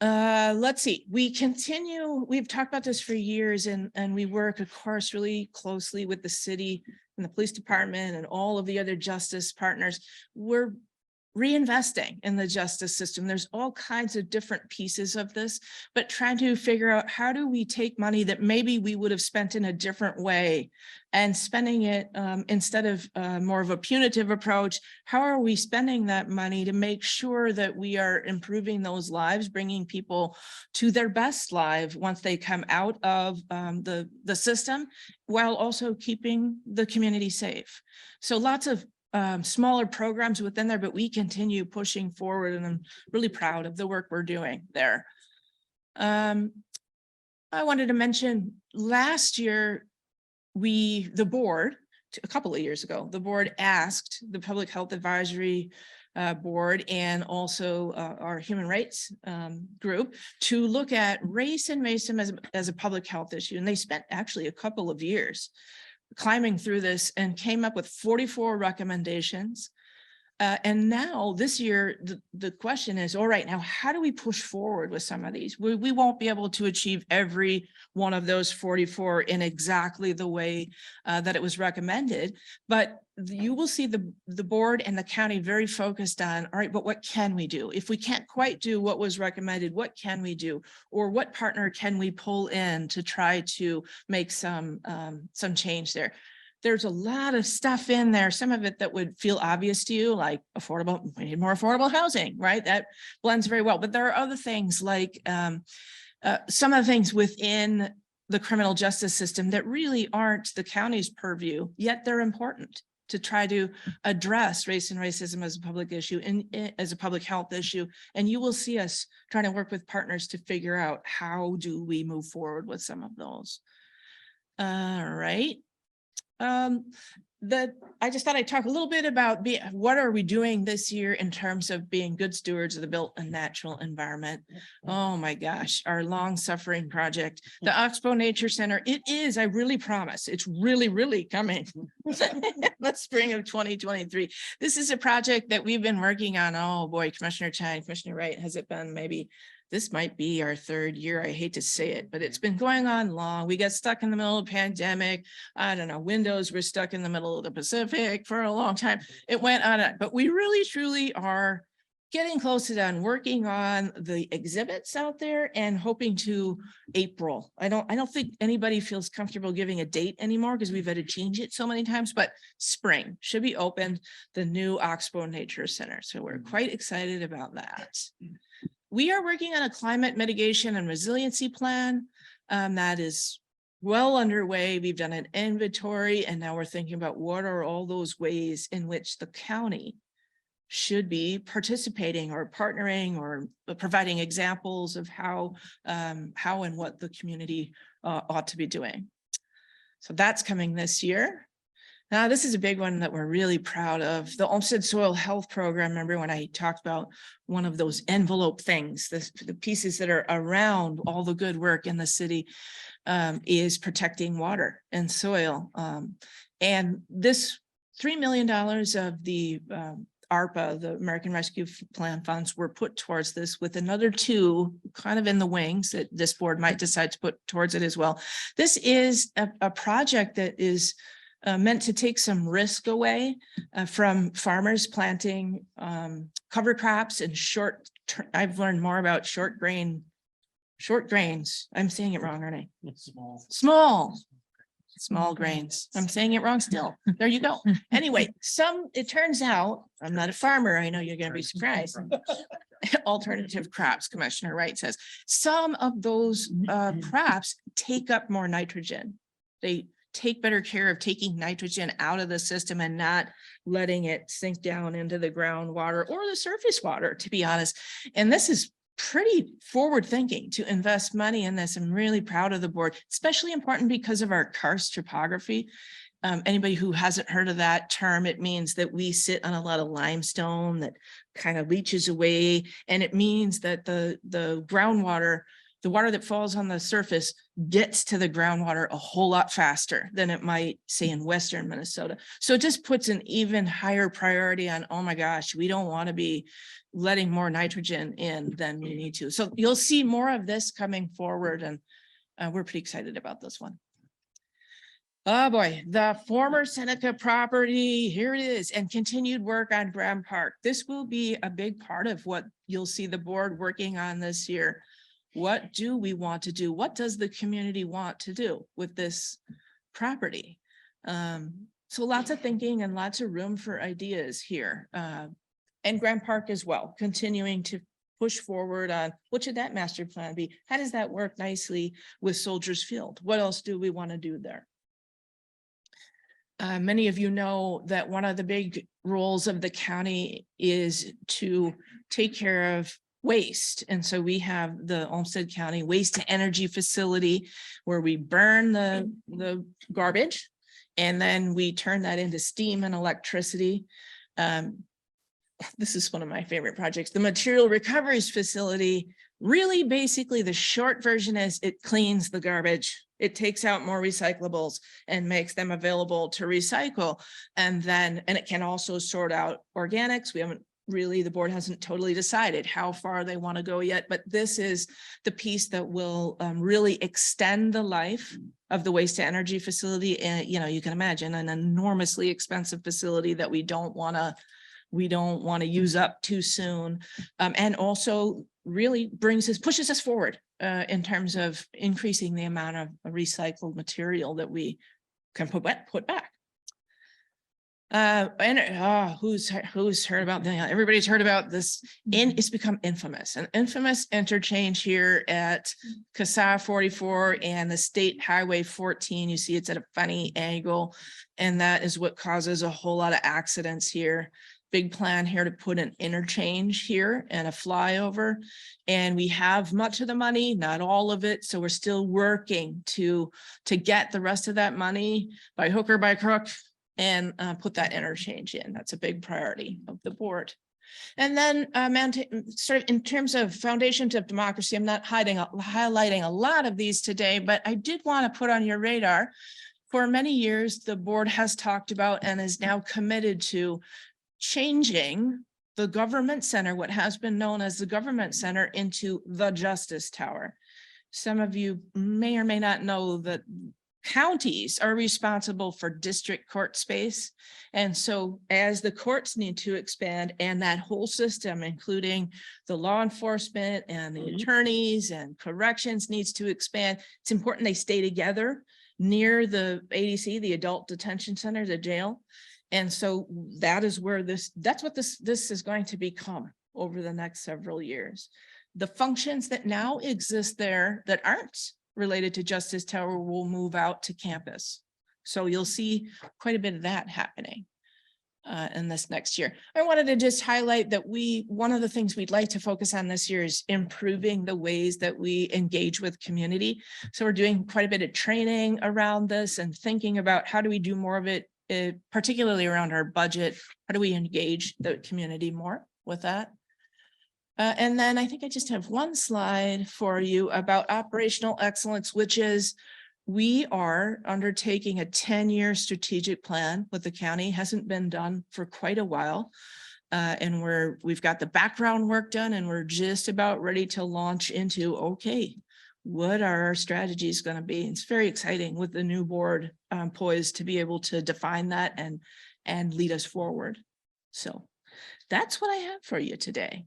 Let's see, we've talked about this for years, and we work, of course, really closely with the city and the police department and all of the other justice partners. We're reinvesting in the justice system. There's all kinds of different pieces of this, but trying to figure out how do we take money that maybe we would have spent in a different way and spending it instead of more of a punitive approach. How are we spending that money to make sure that we are improving those lives, bringing people to their best life once they come out of the system, while also keeping the community safe. So lots of smaller programs within there, but we continue pushing forward, and I'm really proud of the work we're doing there. I wanted to mention last year, the board, a couple of years ago, the board asked the Public Health Advisory Board and also our human rights group to look at race and racism as a public health issue. And they spent actually a couple of years climbing through this and came up with 44 recommendations. And now this year, the question is, all right, now how do we push forward with some of these? We won't be able to achieve every one of those 44 in exactly the way that it was recommended, but you will see the board and the county very focused on, all right, but what can we do? If we can't quite do what was recommended, what can we do? Or what partner can we pull in to try to make some change there? There's a lot of stuff in there, some of it that would feel obvious to you, like we need more affordable housing, right? That blends very well. But there are other things like some of the things within the criminal justice system that really aren't the county's purview, yet they're important to try to address race and racism as a public issue and as a public health issue. And you will see us trying to work with partners to figure out how do we move forward with some of those. All right. I just thought I'd talk a little bit about what are we doing this year in terms of being good stewards of the built and natural environment. Oh my gosh, our long suffering project, the Oxbow Nature Center. It is, I really promise, it's really coming. The spring of 2023. This is a project that we've been working on. Oh boy, Commissioner Chine, Commissioner Wright, has it been maybe this might be our third year. I hate to say it, but it's been going on long. We got stuck in the middle of the pandemic. I don't know, windows were stuck in the middle of the Pacific for a long time. It went on, but we really truly are getting close to done working on the exhibits out there and hoping to April. I don't think anybody feels comfortable giving a date anymore because we've had to change it so many times, but spring should be opened, the new Oxbow Nature Center. So we're quite excited about that. We are working on a climate mitigation and resiliency plan that is well underway. We've done an inventory and now we're thinking about what are all those ways in which the county should be participating or partnering or providing examples of how and what the community ought to be doing. So that's coming this year. Now, this is a big one that we're really proud of. The Olmsted Soil Health Program. Remember when I talked about one of those envelope things, the pieces that are around all the good work in the city is protecting water and soil. And this $3 million of the ARPA, the American Rescue Plan funds, were put towards this, with another 2 kind of in the wings that this board might decide to put towards it as well. This is a project that is meant to take some risk away from farmers planting cover crops and I've learned more about short grains. I'm saying it wrong, aren't I? Small grains. I'm saying it wrong still. There you go. Anyway, it turns out, I'm not a farmer. I know you're going to be surprised. Alternative crops, Commissioner Wright says. Some of those crops take up more nitrogen. They take better care of taking nitrogen out of the system and not letting it sink down into the groundwater or the surface water, to be honest. And this is pretty forward thinking to invest money in this. I'm really proud of the board, especially important because of our karst topography. Anybody who hasn't heard of that term, it means that we sit on a lot of limestone that kind of leaches away. And it means that the groundwater, the water that falls on the surface, gets to the groundwater a whole lot faster than it might, say, in Western Minnesota. So it just puts an even higher priority on, oh my gosh, we don't want to be letting more nitrogen in than we need to. So you'll see more of this coming forward, and we're pretty excited about this one. Oh, boy, the former Seneca property, here it is, and continued work on Graham Park. This will be a big part of what you'll see the board working on this year. What do we want to do? What does the community want to do with this property? So lots of thinking and lots of room for ideas here. And Graham Park as well, continuing to push forward on what should that master plan be? How does that work nicely with Soldiers Field? What else do we want to do there? Many of you know that one of the big roles of the county is to take care of waste. And so we have the Olmsted County Waste to Energy Facility where we burn the garbage and then we turn that into steam and electricity. This is one of my favorite projects. The Material Recoveries Facility, really basically the short version is it cleans the garbage. It takes out more recyclables and makes them available to recycle. And it can also sort out organics. We haven't really, the board hasn't totally decided how far they want to go yet, but this is the piece that will really extend the life of the waste to energy facility. And, you can imagine an enormously expensive facility that we don't want to use up too soon. And also really pushes us forward in terms of increasing the amount of recycled material that we can put back. Who's heard about that? Everybody's heard about this. It's become infamous, an infamous interchange here at CASA 44 and the State Highway 14. You see it's at a funny angle, and that is what causes a whole lot of accidents here. Big plan here to put an interchange here and a flyover. And we have much of the money, not all of it. So we're still working to get the rest of that money by hook or by crook and put that interchange in. That's a big priority of the board. And then sort of in terms of foundations of democracy, I'm not highlighting a lot of these today, but I did want to put on your radar. For many years, the board has talked about and is now committed to changing the government center, what has been known as the government center, into the Justice Tower. Some of you may or may not know that counties are responsible for district court space. And so as the courts need to expand and that whole system, including the law enforcement and the attorneys and corrections needs to expand, it's important they stay together near the ADC, the Adult Detention Center, the jail. And so that is where that's what this is going to become over the next several years. The functions that now exist there that aren't related to Justice Tower will move out to campus. So you'll see quite a bit of that happening in this next year. I wanted to just highlight that one of the things we'd like to focus on this year is improving the ways that we engage with community. So we're doing quite a bit of training around this and thinking about how do we do more of it, particularly around our budget. How do we engage the community more with that? And then I think I just have one slide for you about operational excellence, which is we are undertaking a 10-year strategic plan with the county. Hasn't been done for quite a while. And we've got the background work done and we're just about ready to launch into, okay, what are our strategies going to be? It's very exciting with the new board poised to be able to define that and lead us forward. So that's what I have for you today.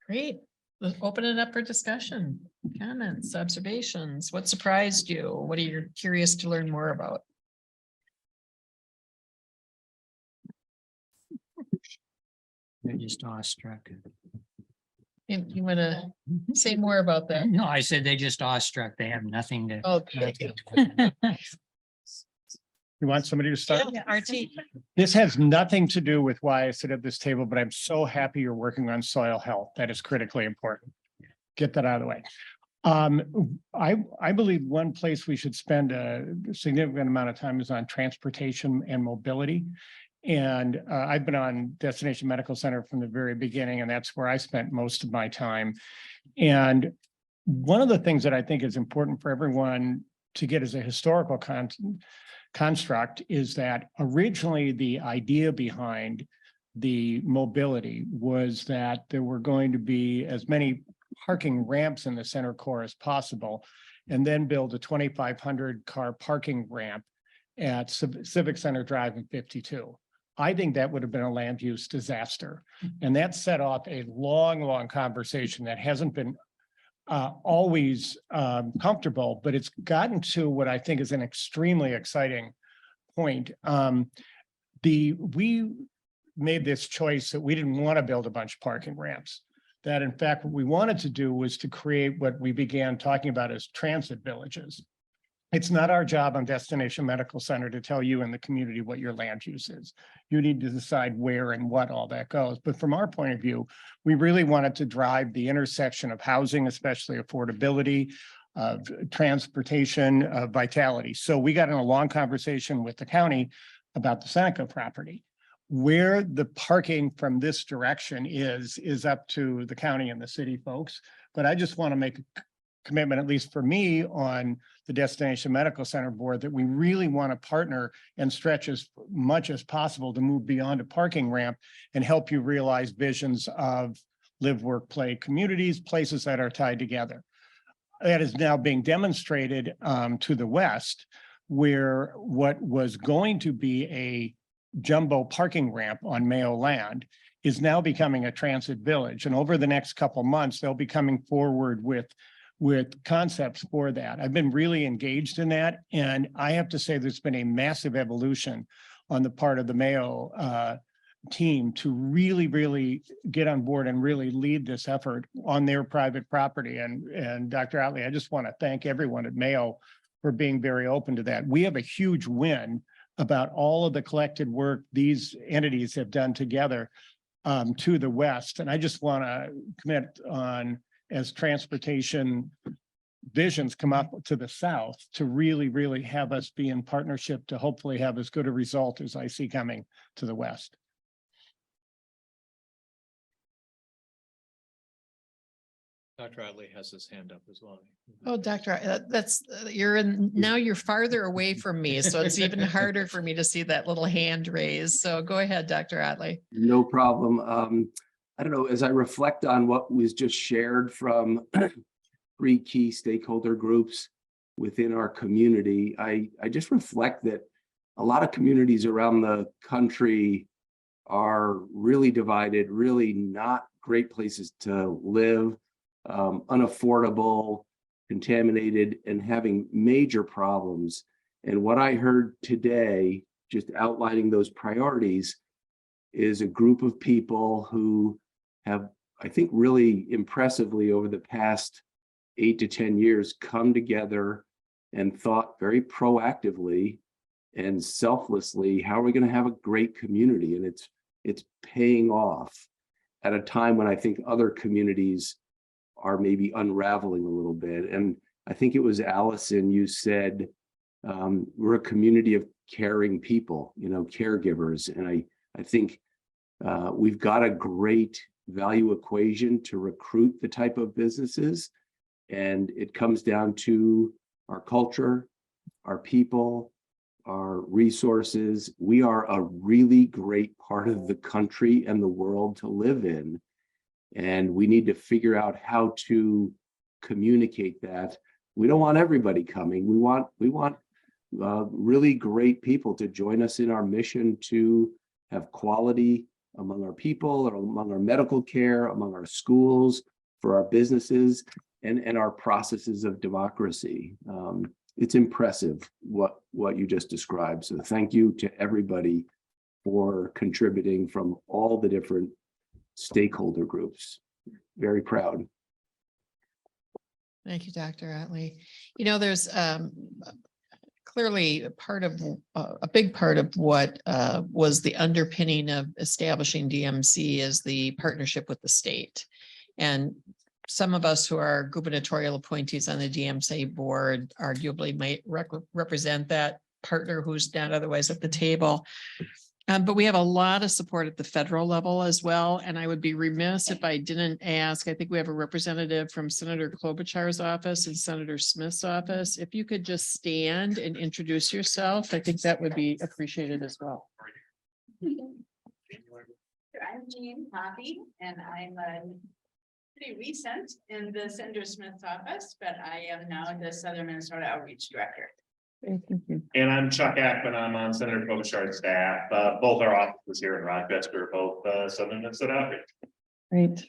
Great. Let's open it up for discussion, comments, observations. What surprised you? What are you curious to learn more about? They're just awestruck. You want to say more about that? No, I said they just awestruck. They have nothing to. Okay. You want somebody to start? Yeah, RT. This has nothing to do with why I sit at this table, but I'm so happy you're working on soil health. That is critically important. Get that out of the way. I believe one place we should spend a significant amount of time is on transportation and mobility. And I've been on Destination Medical Center from the very beginning, and that's where I spent most of my time. And one of the things that I think is important for everyone to get as a historical construct is that originally the idea behind the mobility was that there were going to be as many parking ramps in the center core as possible. And then build a 2,500 car parking ramp at Civic Center Drive in 52. I think that would have been a land use disaster. And that set off a long, long conversation that hasn't been always comfortable, but it's gotten to what I think is an extremely exciting point. We made this choice that we didn't want to build a bunch of parking ramps. That in fact, what we wanted to do was to create what we began talking about as transit villages. It's not our job on Destination Medical Center to tell you in the community what your land use is. You need to decide where and what all that goes. But from our point of view, we really wanted to drive the intersection of housing, especially affordability, of transportation, of vitality. So we got in a long conversation with the county about the Seneca property. Where the parking from this direction is up to the county and the city folks. But I just want to make a commitment, at least for me, on the Destination Medical Center board, that we really want to partner and stretch as much as possible to move beyond a parking ramp and help you realize visions of live, work, play communities, places that are tied together. That is now being demonstrated to the west, where what was going to be a jumbo parking ramp on Mayo land is now becoming a transit village. And over the next couple of months, they'll be coming forward with concepts for that. I've been really engaged in that. And I have to say there's been a massive evolution on the part of the Mayo team to really, really get on board and really lead this effort on their private property. And Dr. Otley, I just want to thank everyone at Mayo for being very open to that. We have a huge win about all of the collected work these entities have done together to the west. And I just want to commit on, as transportation visions come up to the south, to really, really have us be in partnership to hopefully have as good a result as I see coming to the west. Dr. Otley has his hand up as well. Oh, Doctor, now you're farther away from me, so it's even harder for me to see that little hand raised. So go ahead, Dr. Otley. No problem. I don't know, as I reflect on what was just shared from 3 key stakeholder groups within our community, I just reflect that a lot of communities around the country are really divided, really not great places to live, unaffordable, contaminated, and having major problems. And what I heard today, just outlining those priorities, is a group of people who have, I think, really impressively over the past 8 to 10 years come together and thought very proactively and selflessly, how are we going to have a great community? And it's paying off at a time when I think other communities are maybe unraveling a little bit. And I think it was Allison, you said, we're a community of caring people, caregivers. And I think we've got a great value equation to recruit the type of businesses. And it comes down to our culture, our people, our resources. We are a really great part of the country and the world to live in. And we need to figure out how to communicate that. We don't want everybody coming. We want really great people to join us in our mission to have quality among our people, or among our medical care, among our schools, for our businesses, and our processes of democracy. It's impressive what you just described. So thank you to everybody for contributing from all the different stakeholder groups. Very proud. Thank you, Dr. Otley. There's clearly a big part of what was the underpinning of establishing DMC is the partnership with the state. And some of us who are gubernatorial appointees on the DMC board arguably might represent that partner who's not otherwise at the table. But we have a lot of support at the federal level as well. And I would be remiss if I didn't ask, I think we have a representative from Senator Klobuchar's office and Senator Smith's office. If you could just stand and introduce yourself, I think that would be appreciated as well. I'm Jean Poppy, and I'm a pretty recent in the Senator Smith's office, but I am now the Southern Minnesota Outreach Director. And I'm Chuck Ackman. I'm on Senator Klobuchar's staff. Both our offices here in Rochester, both Southern Minnesota Outreach. Great.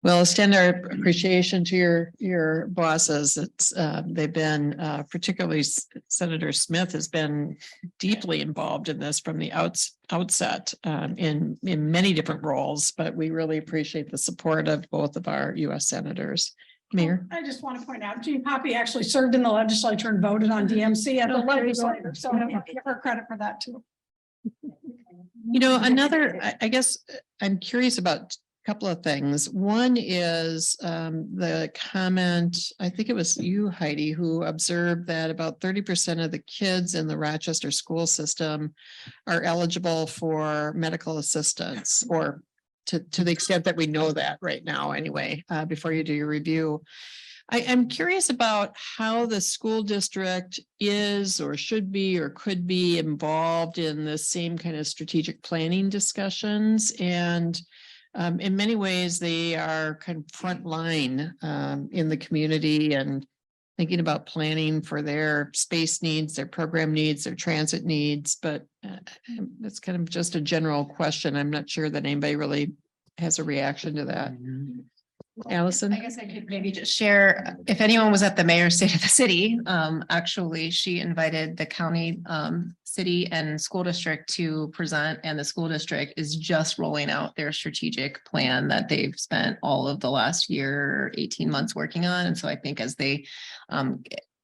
Well, extend our appreciation to your bosses. It's, they've been, particularly Senator Smith has been deeply involved in this from the outset, in many different roles, but we really appreciate the support of both of our US senators. Mayor? I just want to point out, Jean Poppy actually served in the legislature and voted on DMC at the legislature, so give her credit for that too. You know, another, I guess I'm curious about a couple of things. One is the comment, I think it was you, Heidi, who observed that about 30% of the kids in the Rochester school system are eligible for medical assistance, or to the extent that we know that right now anyway, before you do your review. I am curious about how the school district is or should be or could be involved in the same kind of strategic planning discussions. And in many ways, they are kind of front line in the community and thinking about planning for their space needs, their program needs, their transit needs, but that's kind of just a general question. I'm not sure that anybody really has a reaction to that. Allison? I guess I could maybe just share, if anyone was at the mayor's State of the City, actually, she invited the county, city and school district to present, and the school district is just rolling out their strategic plan that they've spent all of the last year, 18 months working on. And so I think as they,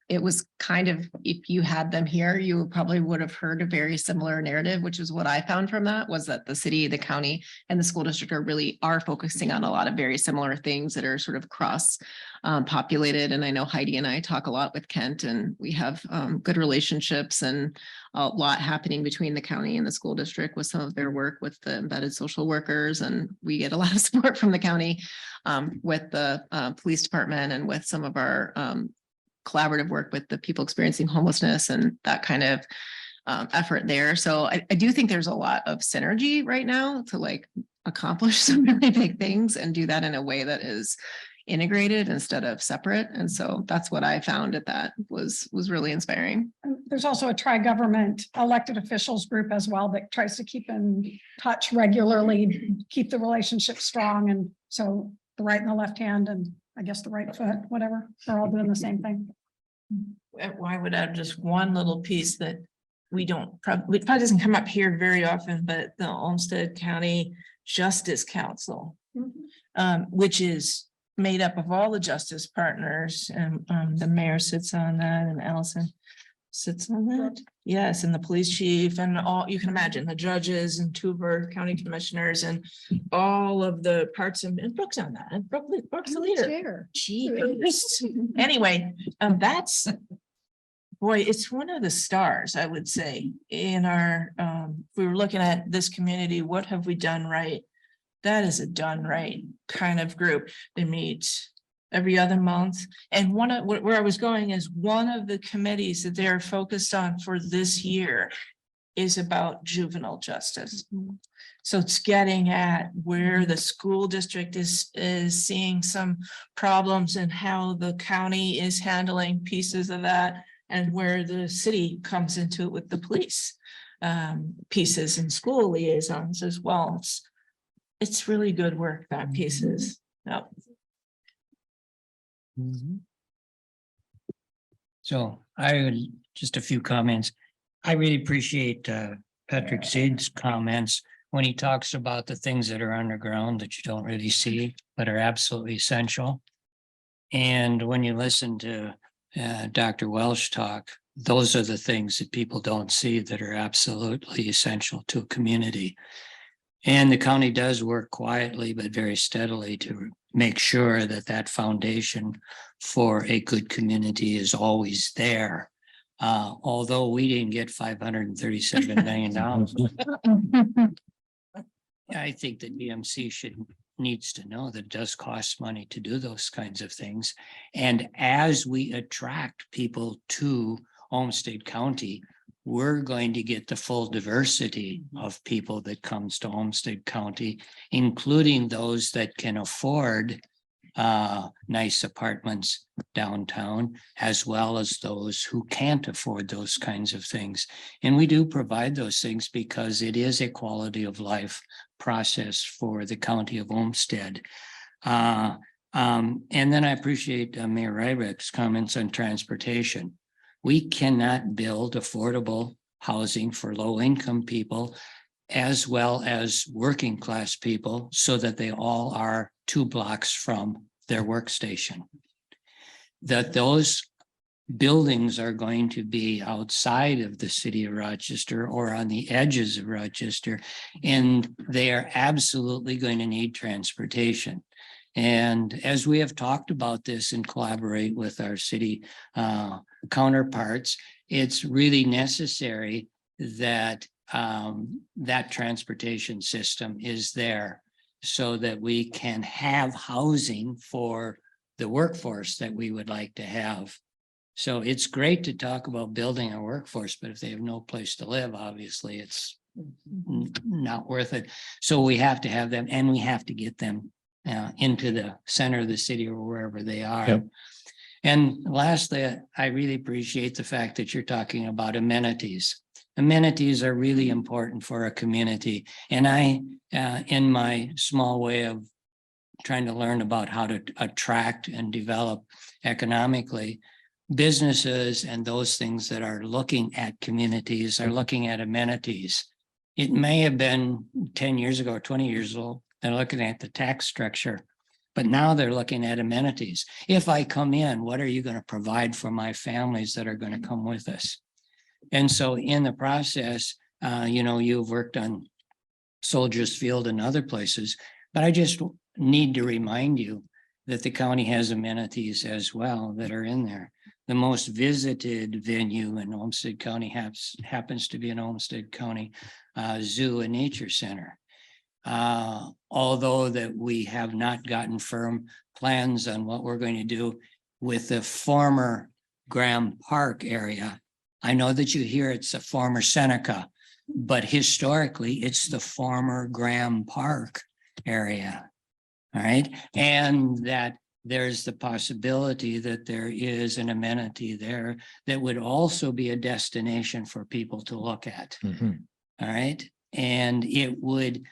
it was kind of, if you had them here, you probably would have heard a very similar narrative, which is what I found from that, was that the city, the county, and the school district are focusing on a lot of very similar things that are sort of cross populated. And I know Heidi and I talk a lot with Kent, and we have good relationships and a lot happening between the county and the school district with some of their work with the embedded social workers. And we get a lot of support from the county with the police department and with some of our collaborative work with the people experiencing homelessness and that kind of effort there. So I do think there's a lot of synergy right now to like accomplish some really big things and do that in a way that is integrated instead of separate. And so that's what I found at that was really inspiring. There's also a tri-government elected officials group as well that tries to keep in touch regularly, keep the relationship strong. And so the right and the left hand, and I guess the right foot, whatever, they're all doing the same thing. I would add just one little piece that it probably doesn't come up here very often, but the Olmsted County Justice Council, which is made up of all the justice partners, and the mayor sits on that, and Allison sits on that. Yes, and the police chief, and all, you can imagine, the judges and two of our county commissioners and all of the parts, and Brooks on that, and Brooks the leader. Jeez. Anyway, that's, boy, it's one of the stars, I would say, in our, if we were looking at this community, what have we done right? That is a done right kind of group. They meet every other month. And one of where I was going is one of the committees that they're focused on for this year is about juvenile justice. So it's getting at where the school district is seeing some problems and how the county is handling pieces of that, and where the city comes into it with the police pieces and school liaisons as well. It's really good work, that piece is. Yep. So I would, just a few comments. I really appreciate Patrick Zaid's comments when he talks about the things that are underground that you don't really see, but are absolutely essential. And when you listen to Dr. Welsh talk, those are the things that people don't see that are absolutely essential to a community. And the county does work quietly, but very steadily to make sure that that foundation for a good community is always there. Although we didn't get $537 million. I think the DMC needs to know that it does cost money to do those kinds of things. And as we attract people to Olmsted County, we're going to get the full diversity of people that comes to Olmsted County, including those that can afford nice apartments downtown, as well as those who can't afford those kinds of things. And we do provide those things because it is a quality of life process for the county of Olmsted. And then I appreciate Mayor Ryrick's comments on transportation. We cannot build affordable housing for low-income people as well as working class people so that they all are 2 blocks from their workstation. That those buildings are going to be outside of the city of Rochester or on the edges of Rochester, and they are absolutely going to need transportation. And as we have talked about this and collaborate with our city counterparts, it's really necessary that that transportation system is there so that we can have housing for the workforce that we would like to have. So it's great to talk about building a workforce, but if they have no place to live, obviously it's not worth it. So we have to have them, and we have to get them into the center of the city or wherever they are. Yep. And lastly, I really appreciate the fact that you're talking about amenities. Amenities are really important for a community. And I, in my small way of trying to learn about how to attract and develop economically, businesses and those things that are looking at communities are looking at amenities. It may have been 10 years ago or 20 years old. They're looking at the tax structure, but now they're looking at amenities. If I come in, what are you going to provide for my families that are going to come with us? And so in the process, you've worked on Soldiers Field and other places, but I just need to remind you that the county has amenities as well that are in there. The most visited venue in Olmsted County happens to be in Olmsted County Zoo and Nature Center. Although that we have not gotten firm plans on what we're going to do with the former Graham Park area. I know that you hear it's a former Seneca, but historically it's the former Graham Park area. All right. And that there's the possibility that there is an amenity there that would also be a destination for people to look at. All right. And it would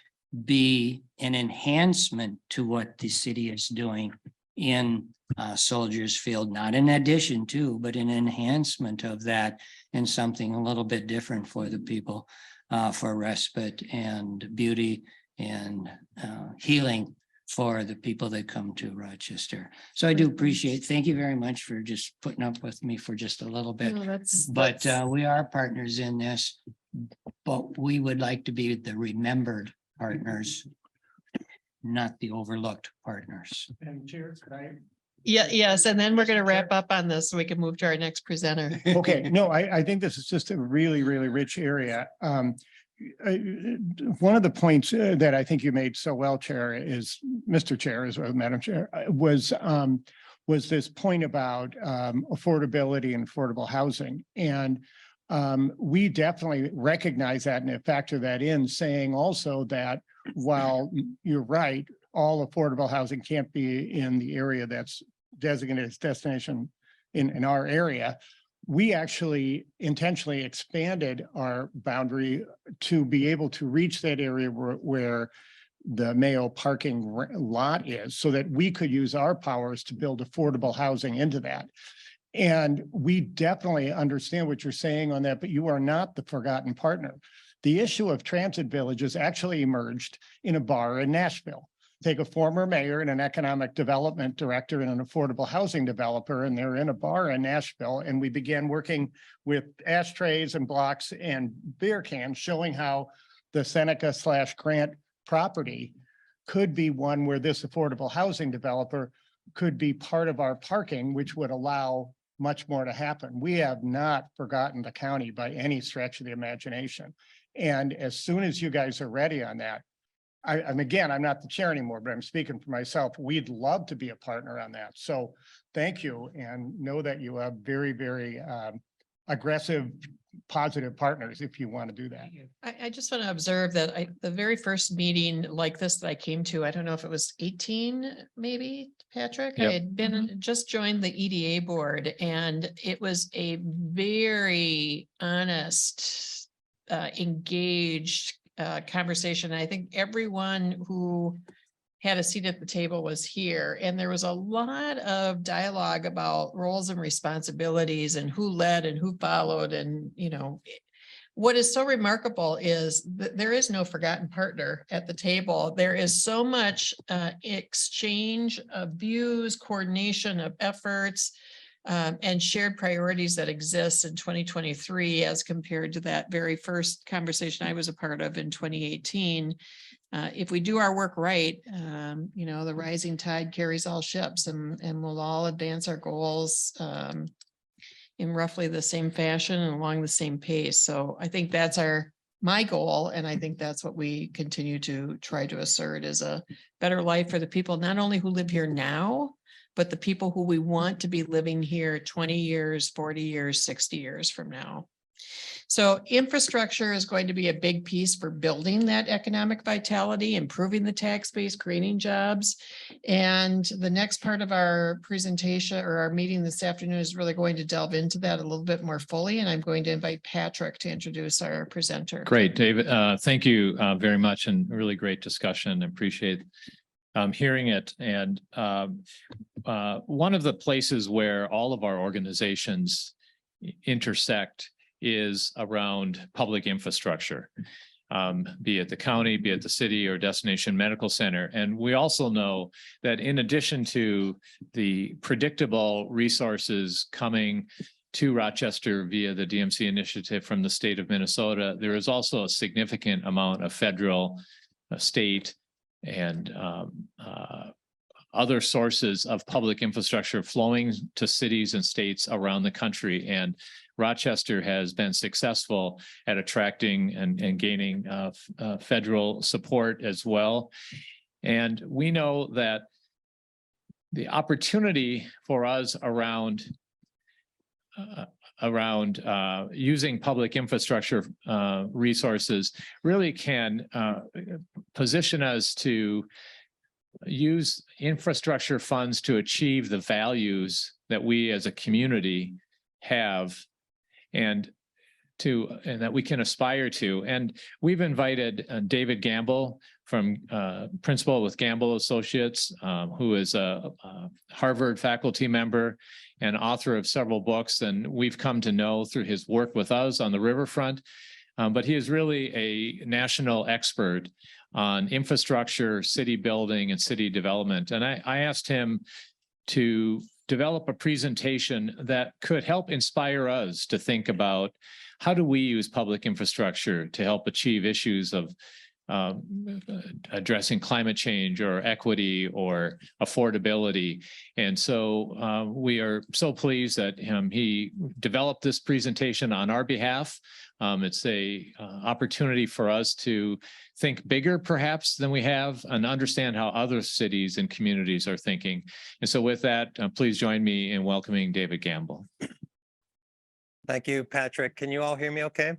be an enhancement to what the city is doing in Soldiers Field, not in addition to, but an enhancement of that, and something a little bit different for the people, for respite and beauty and healing for the people that come to Rochester. So I do appreciate, thank you very much for just putting up with me for just a little bit. No, we are partners in this, but we would like to be the remembered partners, not the overlooked partners. And Chair, could I? Yes, and then we're going to wrap up on this so we can move to our next presenter. Okay, no, I think this is just a really, really rich area. One of the points that I think you made so well, Chair, is Mr. Chair, as well, Madam Chair, was this point about affordability and affordable housing. And we definitely recognize that and factor that in, saying also that while you're right, all affordable housing can't be in the area that's designated as destination in our area. We actually intentionally expanded our boundary to be able to reach that area where the Mayo parking lot is, so that we could use our powers to build affordable housing into that. And we definitely understand what you're saying on that, but you are not the forgotten partner. The issue of transit villages actually emerged in a bar in Nashville. Take a former mayor and an economic development director and an affordable housing developer, and they're in a bar in Nashville. And we began working with ashtrays and blocks and beer cans, showing how the Seneca / Grant property could be one where this affordable housing developer could be part of our parking, which would allow much more to happen. We have not forgotten the county by any stretch of the imagination. And as soon as you guys are ready on that, I'm not the chair anymore, but I'm speaking for myself. We'd love to be a partner on that. So thank you, and know that you have very, very aggressive, positive partners if you want to do that. I just want to observe that the very first meeting like this that I came to, I don't know if it was 18, maybe, Patrick, I Yep. had been, just joined the EDA board, and it was a very honest, engaged conversation. I think everyone who had a seat at the table was here, and there was a lot of dialogue about roles and responsibilities and who led and who followed. And, you know, what is so remarkable is that there is no forgotten partner at the table. There is so much exchange of views, coordination of efforts, and shared priorities that exist in 2023 as compared to that very first conversation I was a part of in 2018. If we do our work right, you know, the rising tide carries all ships, and we'll all advance our goals in roughly the same fashion and along the same pace. So I think that's my goal. And I think that's what we continue to try to assert, is a better life for the people, not only who live here now, but the people who we want to be living here 20 years, 40 years, 60 years from now. So infrastructure is going to be a big piece for building that economic vitality, improving the tax base, creating jobs. And the next part of our presentation or our meeting this afternoon is really going to delve into that a little bit more fully. And I'm going to invite Patrick to introduce our presenter. Great, David. Thank you very much, and really great discussion. Appreciate hearing it. And one of the places where all of our organizations intersect is around public infrastructure, be it the county, be it the city or destination medical center. And we also know that in addition to the predictable resources coming to Rochester via the DMC initiative from the state of Minnesota, there is also a significant amount of federal, state, and other sources of public infrastructure flowing to cities and states around the country. And Rochester has been successful at attracting and gaining federal support as well. And we know that the opportunity for us around using public infrastructure resources really can position us to use infrastructure funds to achieve the values that we as a community have and that we can aspire to. And we've invited David Gamble, from principal with Gamble Associates, who is a Harvard faculty member and author of several books, and we've come to know through his work with us on the riverfront. But he is really a national expert on infrastructure, city building, and city development. And I asked him to develop a presentation that could help inspire us to think about how do we use public infrastructure to help achieve issues of addressing climate change or equity or affordability. And so we are so pleased that he developed this presentation on our behalf. It's a opportunity for us to think bigger perhaps than we have and understand how other cities and communities are thinking. And so with that, please join me in welcoming David Gamble. Thank you, Patrick. Can you all hear me okay?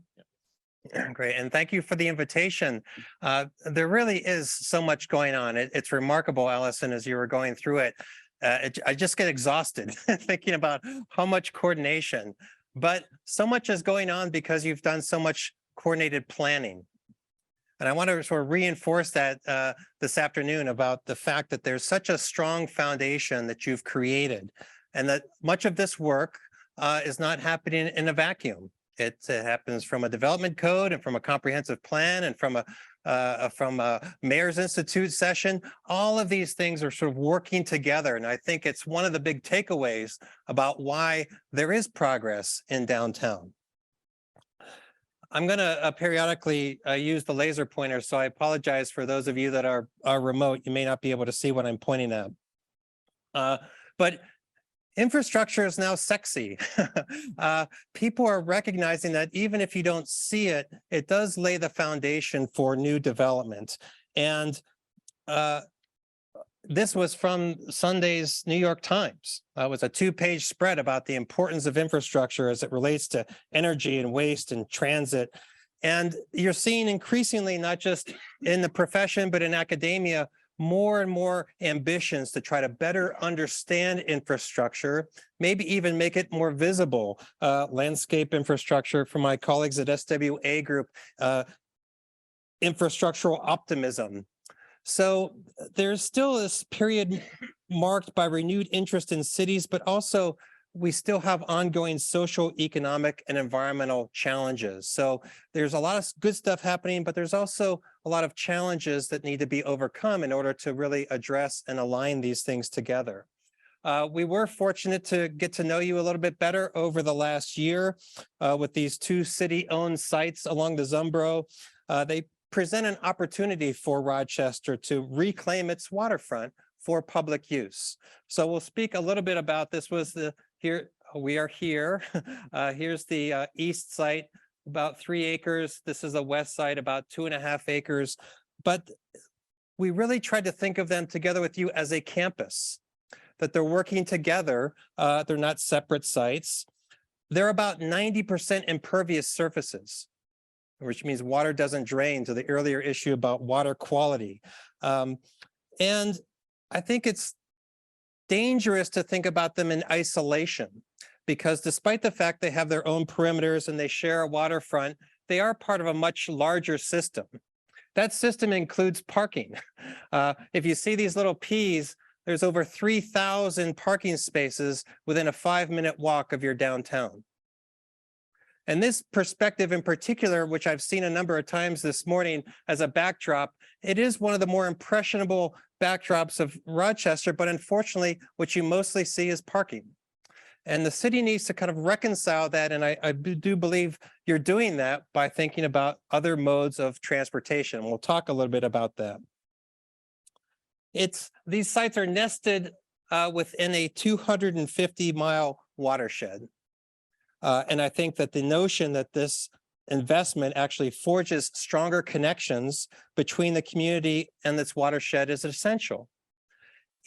Great. And thank you for the invitation. There really is so much going on. It's remarkable, Allison, as you were going through it. I just get exhausted thinking about how much coordination, but so much is going on because you've done so much coordinated planning. And I want to sort of reinforce that this afternoon about the fact that there's such a strong foundation that you've created, and that much of this work is not happening in a vacuum. It happens from a development code and from a comprehensive plan and from a Mayor's Institute session. All of these things are sort of working together. And I think it's one of the big takeaways about why there is progress in downtown. I'm going to periodically use the laser pointer, so I apologize for those of you that are remote. You may not be able to see what I'm pointing at. But infrastructure is now sexy. People are recognizing that even if you don't see it, it does lay the foundation for new development. And this was from Sunday's New York Times. It was a 2-page spread about the importance of infrastructure as it relates to energy and waste and transit. And you're seeing increasingly, not just in the profession, but in academia, more and more ambitions to try to better understand infrastructure, maybe even make it more visible. Landscape infrastructure for my colleagues at SWA Group, infrastructural optimism. So there's still this period marked by renewed interest in cities, but also we still have ongoing social, economic, and environmental challenges. So there's a lot of good stuff happening, but there's also a lot of challenges that need to be overcome in order to really address and align these things together. We were fortunate to get to know you a little bit better over the last year with these 2 city-owned sites along the Zumbro. They present an opportunity for Rochester to reclaim its waterfront for public use. So we'll speak a little bit about this. We are here. Here's the east site, about 3 acres. This is the west side, about 2.5 acres. But we really tried to think of them together with you as a campus, that they're working together. They're not separate sites. They're about 90% impervious surfaces, which means water doesn't drain, to the earlier issue about water quality. And I think it's dangerous to think about them in isolation, because despite the fact they have their own perimeters and they share a waterfront, they are part of a much larger system. That system includes parking. If you see these little Ps, there's over 3,000 parking spaces within a 5-minute walk of your downtown. And this perspective in particular, which I've seen a number of times this morning as a backdrop, it is one of the more impressionable backdrops of Rochester, but unfortunately, what you mostly see is parking. And the city needs to kind of reconcile that. And I do believe you're doing that by thinking about other modes of transportation. We'll talk a little bit about that. These sites are nested within a 250-mile watershed. And I think that the notion that this investment actually forges stronger connections between the community and its watershed is essential.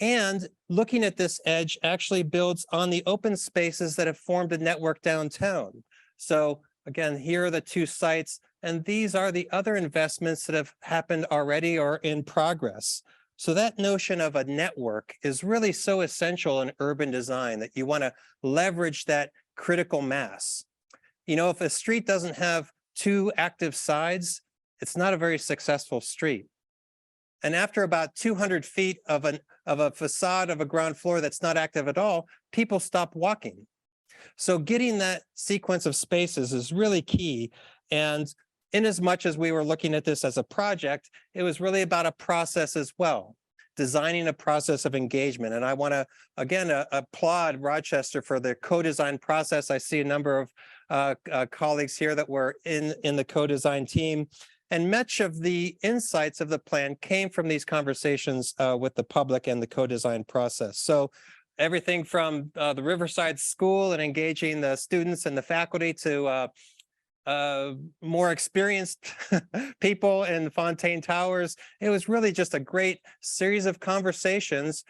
And looking at this edge actually builds on the open spaces that have formed a network downtown. So again, here are the 2 sites, and these are the other investments that have happened already or in progress. So that notion of a network is really so essential in urban design, that you want to leverage that critical mass. You know, if a street doesn't have 2 active sides, it's not a very successful street. And after about 200 feet of a facade of a ground floor that's not active at all, people stop walking. So getting that sequence of spaces is really key. And in as much as we were looking at this as a project, it was really about a process as well, designing a process of engagement. And I want to, again, applaud Rochester for the co-design process. I see a number of colleagues here that were in the co-design team. And much of the insights of the plan came from these conversations with the public and the co-design process. So everything from the Riverside School and engaging the students and the faculty to more experienced people in Fontaine Towers. It was really just a great series of conversations,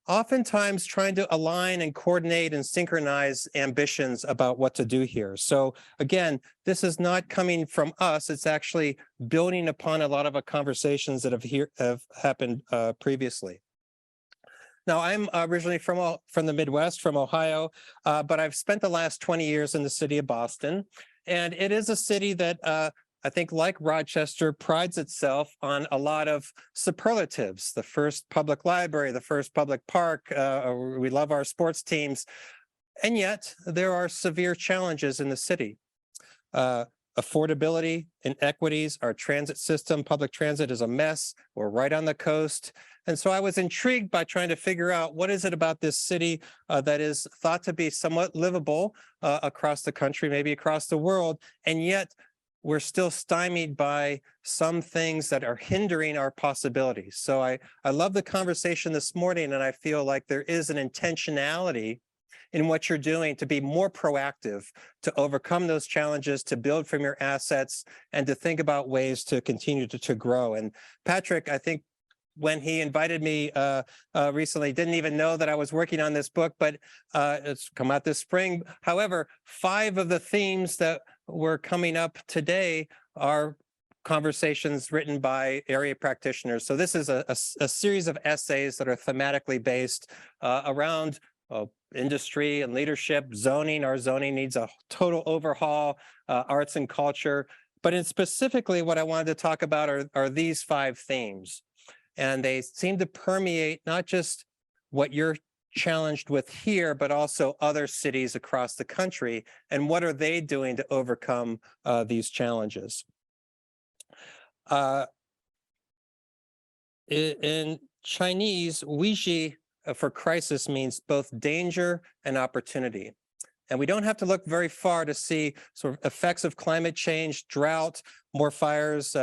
oftentimes trying to align and coordinate and synchronize ambitions about what to do here. So again, this is not coming from us. It's actually building upon a lot of conversations that have happened previously. Now, I'm originally from the Midwest, from Ohio, but I've spent the last 20 years in the city of Boston. And it is a city that I think, like Rochester, prides itself on a lot of superlatives. The first public library, the first public park, we love our sports teams. And yet there are severe challenges in the city. Affordability, inequities, our transit system, public transit is a mess. We're right on the coast. And so I was intrigued by trying to figure out what is it about this city that is thought to be somewhat livable across the country, maybe across the world, and yet we're still stymied by some things that are hindering our possibilities. So I love the conversation this morning, and I feel like there is an intentionality in what you're doing to be more proactive, to overcome those challenges, to build from your assets, and to think about ways to continue to grow. And Patrick, I think when he invited me recently, didn't even know that I was working on this book, but it's come out this spring. However, 5 of the themes that were coming up today are conversations written by area practitioners. So this is a series of essays that are thematically based around industry and leadership, zoning. Our zoning needs a total overhaul, arts and culture. But specifically, what I wanted to talk about are these 5 themes. And they seem to permeate not just what you're challenged with here, but also other cities across the country. And what are they doing to overcome these challenges? In Chinese, Wuxi for crisis means both danger and opportunity. And we don't have to look very far to see sort of effects of climate change, drought, more fires,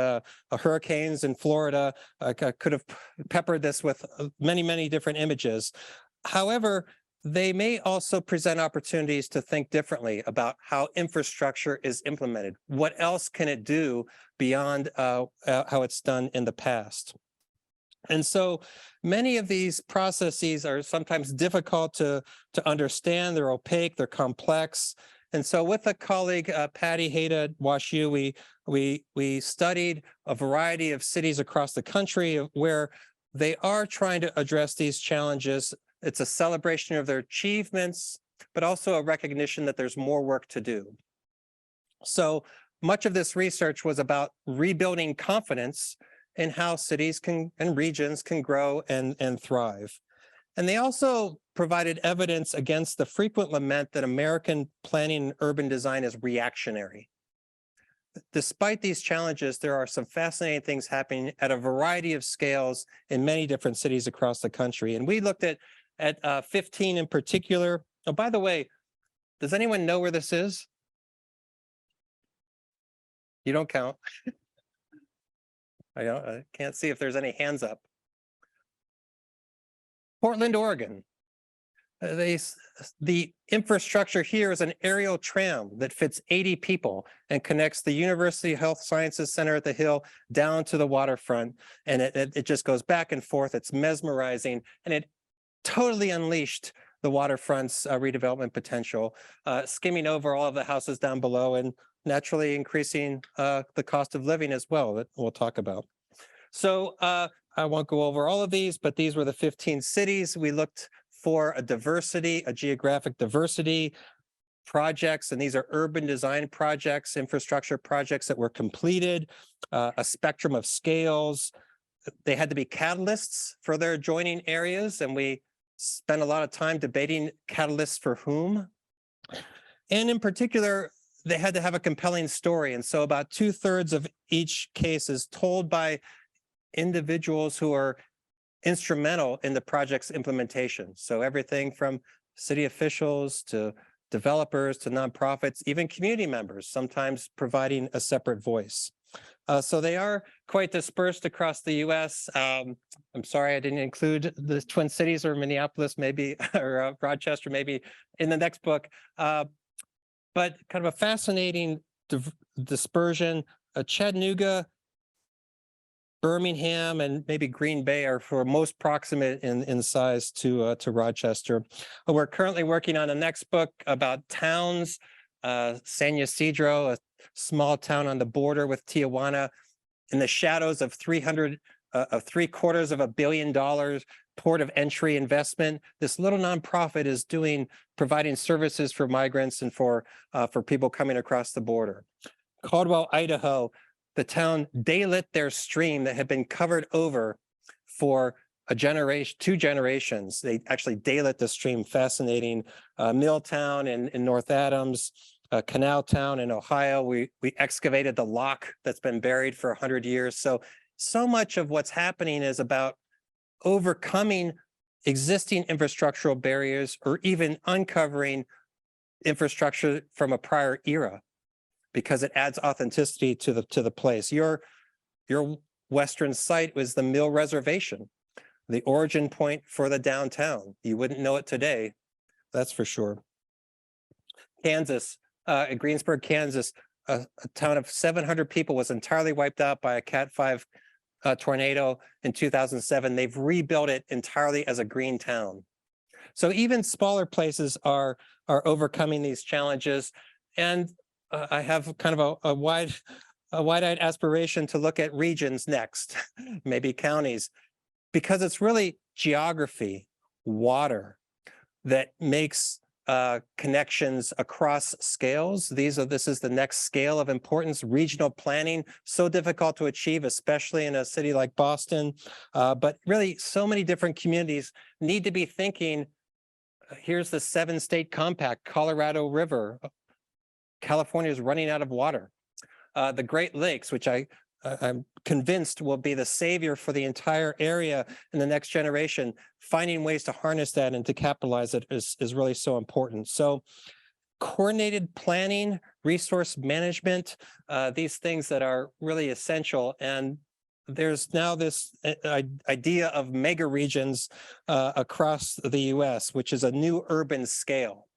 hurricanes in Florida. I could have peppered this with many, many different images. However, they may also present opportunities to think differently about how infrastructure is implemented. What else can it do beyond how it's done in the past? And so many of these processes are sometimes difficult to understand. They're opaque, they're complex. And so with a colleague, Patty Hayda at WashU, we studied a variety of cities across the country where they are trying to address these challenges. It's a celebration of their achievements, but also a recognition that there's more work to do. So much of this research was about rebuilding confidence in how cities and regions can grow and thrive. And they also provided evidence against the frequent lament that American planning and urban design is reactionary. Despite these challenges, there are some fascinating things happening at a variety of scales in many different cities across the country. And we looked at 15 in particular. Oh, by the way, does anyone know where this is? You don't count. I can't see if there's any hands up. Portland, Oregon. The infrastructure here is an aerial tram that fits 80 people and connects the University Health Sciences Center at the Hill down to the waterfront. And it just goes back and forth. It's mesmerizing, and it totally unleashed the waterfront's redevelopment potential, skimming over all of the houses down below and naturally increasing the cost of living as well, that we'll talk about. So I won't go over all of these, but these were the 15 cities. We looked for a geographic diversity projects, and these are urban design projects, infrastructure projects that were completed, a spectrum of scales. They had to be catalysts for their adjoining areas, and we spent a lot of time debating catalysts for whom. And in particular, they had to have a compelling story. And so about 2/3 of each case is told by individuals who are instrumental in the project's implementation. So everything from city officials to developers to nonprofits, even community members, sometimes providing a separate voice. So they are quite dispersed across the US. I'm sorry I didn't include the Twin Cities or Minneapolis, maybe, or Rochester, maybe in the next book. But kind of a fascinating dispersion. Chattanooga, Birmingham, and maybe Green Bay are for most proximate in size to Rochester. We're currently working on the next book about towns. San Ysidro, a small town on the border with Tijuana, in the shadows of $375 million port of entry investment. This little nonprofit is providing services for migrants and for people coming across the border. Caldwell, Idaho, the town daylit their stream that had been covered over for a generation, 2 generations. They actually daylit the stream. Fascinating. Milltown in North Adams, Canal Town in Ohio. We excavated the lock that's been buried for 100 years. So much of what's happening is about overcoming existing infrastructural barriers or even uncovering infrastructure from a prior era, because it adds authenticity to the place. Your western site was the Mill Reservation, the origin point for the downtown. You wouldn't know it today, that's for sure. Kansas, Greensburg, Kansas, a town of 700 people was entirely wiped out by a Cat 5 tornado in 2007, they've rebuilt it entirely as a green town. So even smaller places are overcoming these challenges. And I have kind of a wide-eyed aspiration to look at regions next, maybe counties, because it's really geography, water that makes connections across scales. This is the next scale of importance. Regional planning, so difficult to achieve, especially in a city like Boston. But really, so many different communities need to be thinking, here's the 7-state compact, Colorado River. California is running out of water. The Great Lakes, which I'm convinced will be the savior for the entire area in the next generation, finding ways to harness that and to capitalize it is really so important. So coordinated planning, resource management, these things that are really essential. And there's now this idea of mega regions across the US, which is a new urban scale.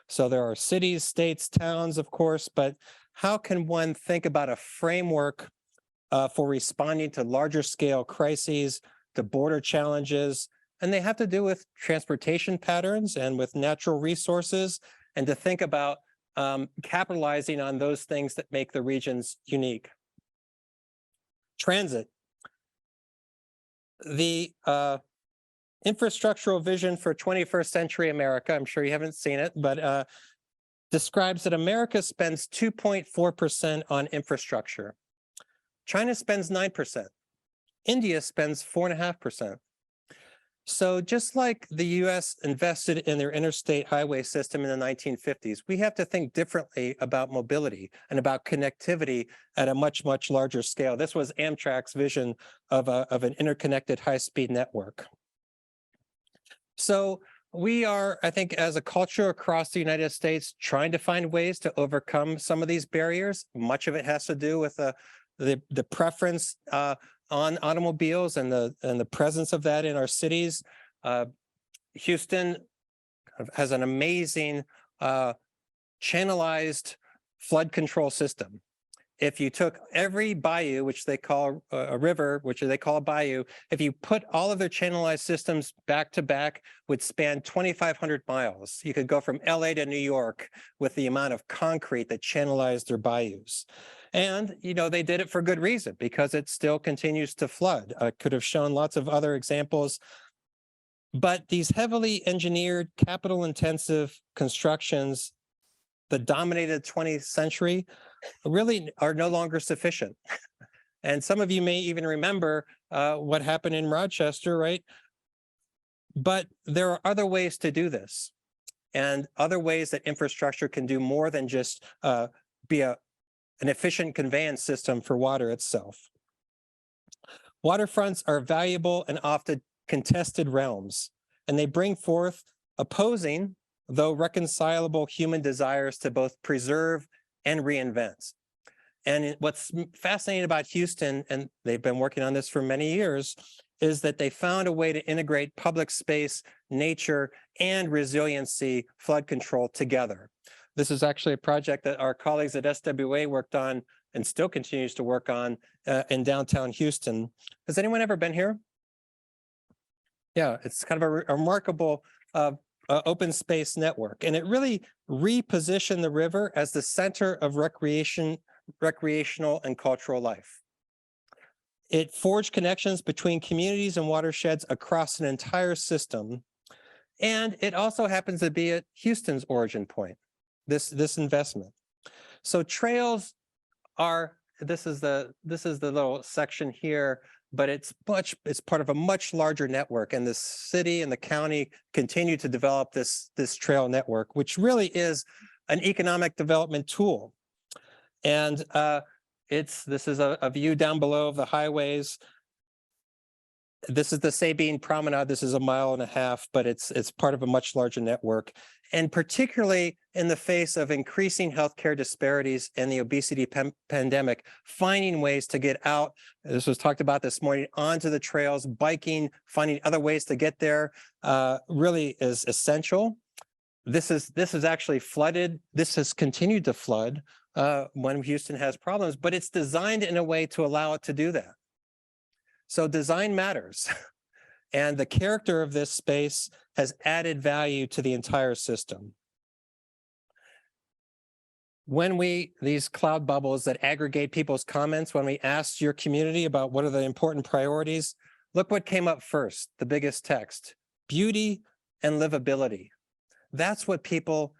So there are cities, states, towns, of course, but how can one think about a framework for responding to larger scale crises, to border challenges, and they have to do with transportation patterns and with natural resources, and to think about capitalizing on those things that make the regions unique. Transit. The infrastructural vision for 21st century America, I'm sure you haven't seen it, but describes that America spends 2.4% on infrastructure. China spends 9%. India spends 4.5%. So just like the US invested in their interstate highway system in the 1950s, we have to think differently about mobility and about connectivity at a much, much larger scale. This was Amtrak's vision of an interconnected high-speed network. So we are, I think, as a culture across the United States, trying to find ways to overcome some of these barriers. Much of it has to do with the preference on automobiles and the presence of that in our cities. Houston has an amazing channelized flood control system. If you took every bayou, which they call a river, which they call a bayou, if you put all of their channelized systems back to back, would span 2,500 miles. You could go from LA to New York with the amount of concrete that channelized their bayous. And, you know, they did it for good reason, because it still continues to flood. I could have shown lots of other examples. But these heavily engineered, capital-intensive constructions that dominated the 20th century really are no longer sufficient. And some of you may even remember what happened in Rochester, right? But there are other ways to do this, and other ways that infrastructure can do more than just be an efficient conveyance system for water itself. Waterfronts are valuable and often contested realms, and they bring forth opposing, though reconcilable, human desires to both preserve and reinvent. And what's fascinating about Houston, and they've been working on this for many years, is that they found a way to integrate public space, nature, and resiliency flood control together. This is actually a project that our colleagues at SWA worked on and still continues to work on in downtown Houston. Has anyone ever been here? Yeah, it's kind of a remarkable open space network, and it really repositioned the river as the center of recreational and cultural life. It forged connections between communities and watersheds across an entire system, and it also happens to be at Houston's origin point, this investment. So trails are, this is the little section here, but it's part of a much larger network, and the city and the county continue to develop this trail network, which really is an economic development tool. And this is a view down below of the highways. This is the Sabine Promenade. This is 1.5 miles, but it's part of a much larger network. And particularly in the face of increasing healthcare disparities and the obesity pandemic, finding ways to get out, this was talked about this morning, onto the trails, biking, finding other ways to get there really is essential. This is actually flooded. This has continued to flood when Houston has problems, but it's designed in a way to allow it to do that. So design matters. And the character of this space has added value to the entire system. When these cloud bubbles that aggregate people's comments, when we asked your community about what are the important priorities, look what came up first, the biggest text: beauty and livability. That's what people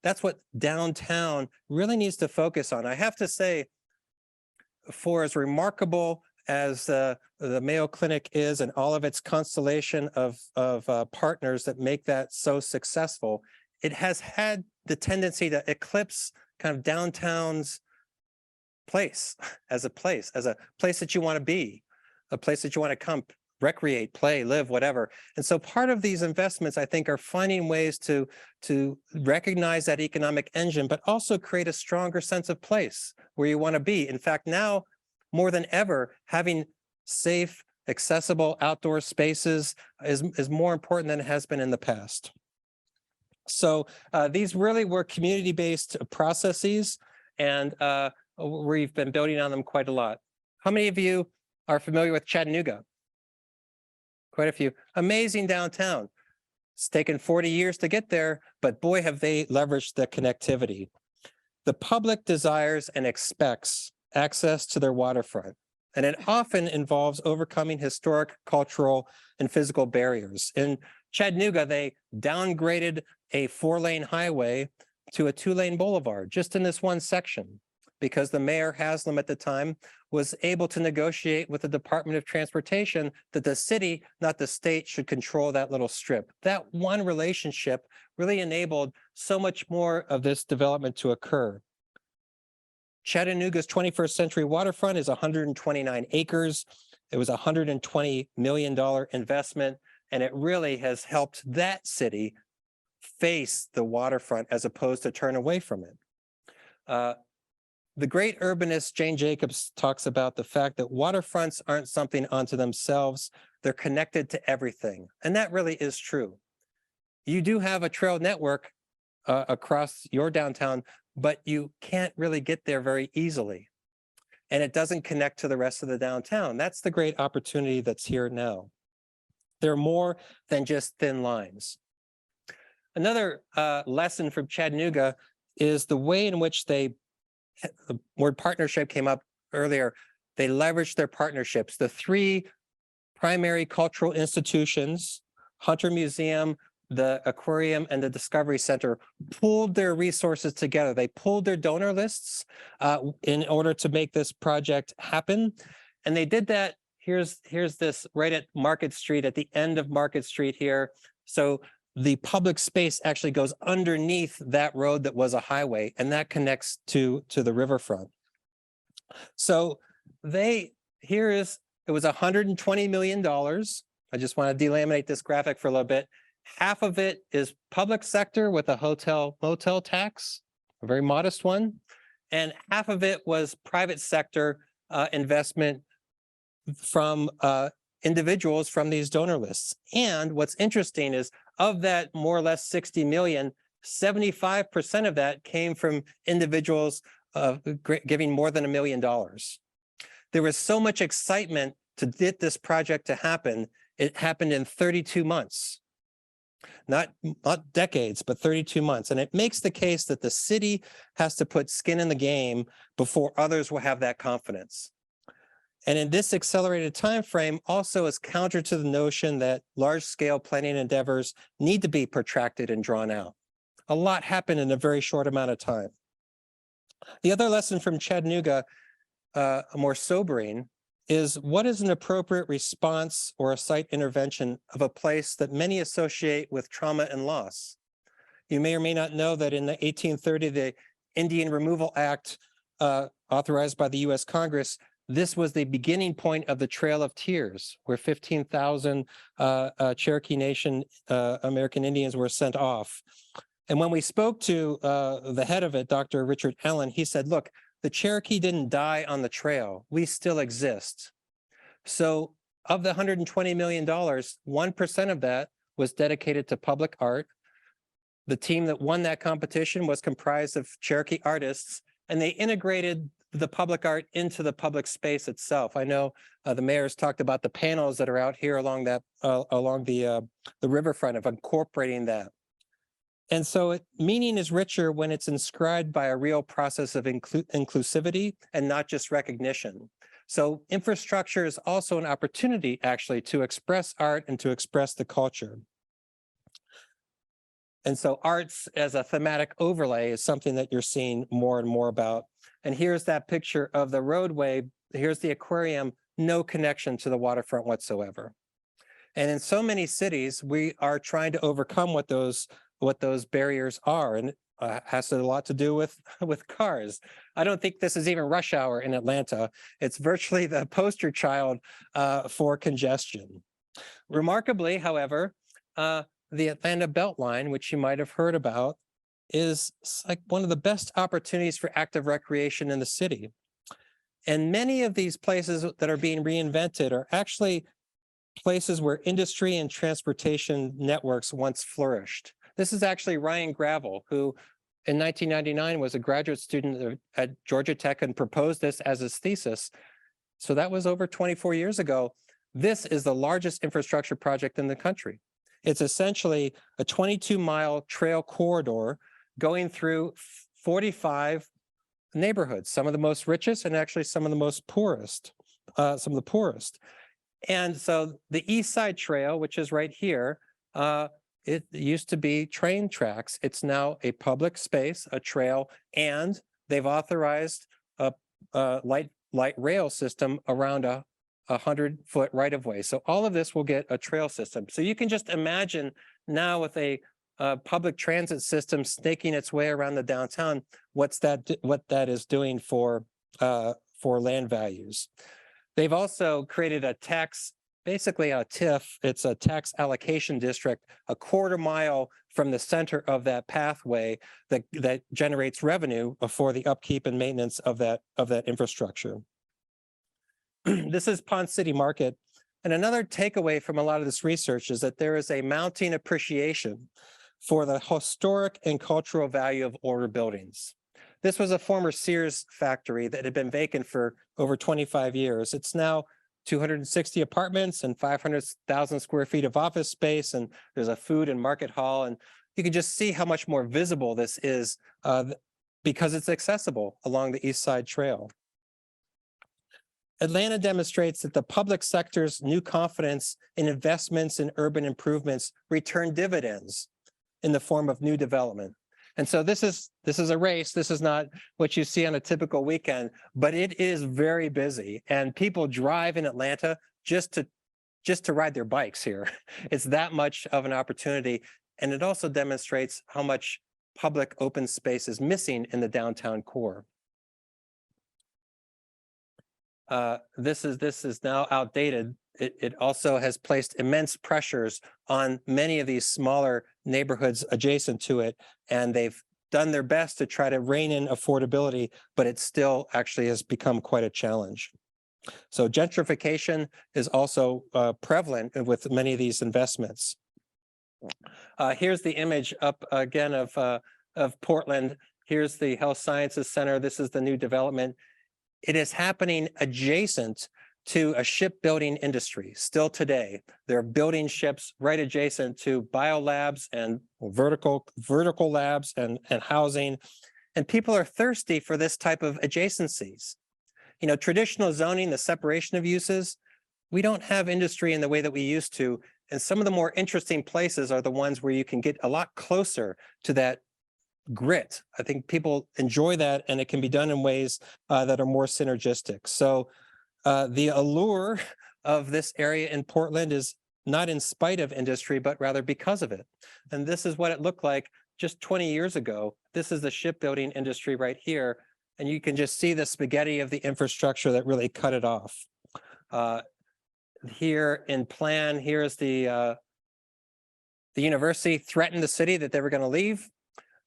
that's what downtown really needs to focus on. I have to say, for as remarkable as the Mayo Clinic is and all of its constellation of partners that make that so successful, it has had the tendency to eclipse kind of downtown's place as a place that you want to be, a place that you want to come recreate, play, live, whatever. And so part of these investments, I think, are finding ways to recognize that economic engine, but also create a stronger sense of place where you want to be. In fact, now more than ever, having safe, accessible outdoor spaces is more important than it has been in the past. So these really were community-based processes, and we've been building on them quite a lot. How many of you are familiar with Chattanooga? Quite a few. Amazing downtown. It's taken 40 years to get there, but boy, have they leveraged the connectivity. The public desires and expects access to their waterfront, and it often involves overcoming historic, cultural, and physical barriers. In Chattanooga, they downgraded a 4-lane highway to a 2-lane boulevard just in this one section, because the mayor Haslam at the time was able to negotiate with the Department of Transportation that the city, not the state, should control that little strip. That one relationship really enabled so much more of this development to occur. Chattanooga's 21st century waterfront is 129 acres. It was a $120 million investment, and it really has helped that city face the waterfront as opposed to turn away from it. The great urbanist Jane Jacobs talks about the fact that waterfronts aren't something unto themselves. They're connected to everything. And that really is true. You do have a trail network across your downtown, but you can't really get there very easily. And it doesn't connect to the rest of the downtown. That's the great opportunity that's here now. They're more than just thin lines. Another lesson from Chattanooga is the way in which the word partnership came up earlier. They leveraged their partnerships. The 3 primary cultural institutions, Hunter Museum, the Aquarium, and the Discovery Center, pooled their resources together. They pooled their donor lists in order to make this project happen. And they did that. Here's this right at Market Street, at the end of Market Street here. So the public space actually goes underneath that road that was a highway, and that connects to the riverfront. So it was $120 million. I just want to delaminate this graphic for a little bit. Half of it is public sector with a hotel motel tax, a very modest one, and half of it was private sector investment from individuals from these donor lists. And what's interesting is, of that more or less 60 million, 75% of that came from individuals giving more than $1 million. There was so much excitement to get this project to happen. It happened in 32 months. Not decades, but 32 months. And it makes the case that the city has to put skin in the game before others will have that confidence. And in this accelerated time frame also is counter to the notion that large-scale planning endeavors need to be protracted and drawn out. A lot happened in a very short amount of time. The other lesson from Chattanooga, more sobering, is what is an appropriate response or a site intervention of a place that many associate with trauma and loss? You may or may not know that in the 1830, the Indian Removal Act, authorized by the US Congress, this was the beginning point of the Trail of Tears, where 15,000 Cherokee Nation American Indians were sent off. And when we spoke to the head of it, Dr. Richard Allen, he said, look, the Cherokee didn't die on the trail. We still exist. So of the $120 million, 1% of that was dedicated to public art. The team that won that competition was comprised of Cherokee artists, and they integrated the public art into the public space itself. I know the mayor's talked about the panels that are out here along that along the riverfront of incorporating that. And so meaning is richer when it's inscribed by a real process of inclusivity and not just recognition. So infrastructure is also an opportunity actually to express art and to express the culture. And so arts as a thematic overlay is something that you're seeing more and more about. And here's that picture of the roadway. Here's the aquarium, no connection to the waterfront whatsoever. And in so many cities, we are trying to overcome what those barriers are. And has a lot to do with cars. I don't think this is even rush hour in Atlanta. It's virtually the poster child for congestion. Remarkably, however, the Atlanta Beltline, which you might have heard about, is like one of the best opportunities for active recreation in the city. And many of these places that are being reinvented are actually places where industry and transportation networks once flourished. This is actually Ryan Gravel, who in 1999 was a graduate student at Georgia Tech and proposed this as his thesis. So that was over 24 years ago. This is the largest infrastructure project in the country. It's essentially a 22-mile trail corridor going through 45 neighborhoods, some of the most richest and actually some of the most poorest, some of the poorest. And so the East Side Trail, which is right here, it used to be train tracks. It's now a public space, a trail, and they've authorized a light rail system around a 100-foot right-of-way. So all of this will get a trail system. So you can just imagine now with a public transit system snaking its way around the downtown, what that is doing for land values. They've also created a tax, basically a TIF. It's a tax allocation district, a quarter mile from the center of that pathway that generates revenue for the upkeep and maintenance of that infrastructure. This is Pond City Market. And another takeaway from a lot of this research is that there is a mounting appreciation for the historic and cultural value of older buildings. This was a former Sears factory that had been vacant for over 25 years. It's now 260 apartments and 500,000 square feet of office space. And there's a food and market hall. And you can just see how much more visible this is because it's accessible along the East Side Trail. Atlanta demonstrates that the public sector's new confidence in investments in urban improvements return dividends in the form of new development. And so this is a race. This is not what you see on a typical weekend, but it is very busy. And people drive in Atlanta just to ride their bikes here. It's that much of an opportunity. And it also demonstrates how much public open space is missing in the downtown core. This is now outdated. It also has placed immense pressures on many of these smaller neighborhoods adjacent to it, and they've done their best to try to rein in affordability, but it still actually has become quite a challenge. So gentrification is also prevalent with many of these investments. Here's the image up again of Portland. Here's the Health Sciences Center. This is the new development. It is happening adjacent to a shipbuilding industry still today. They're building ships right adjacent to biolabs and vertical labs and housing. And people are thirsty for this type of adjacencies. You know, traditional zoning, the separation of uses, we don't have industry in the way that we used to. And some of the more interesting places are the ones where you can get a lot closer to that grit. I think people enjoy that, and it can be done in ways that are more synergistic. So the allure of this area in Portland is not in spite of industry, but rather because of it. And this is what it looked like just 20 years ago. This is the shipbuilding industry right here. And you can just see the spaghetti of the infrastructure that really cut it off. Here in plan, here's the university threatened the city that they were going to leave.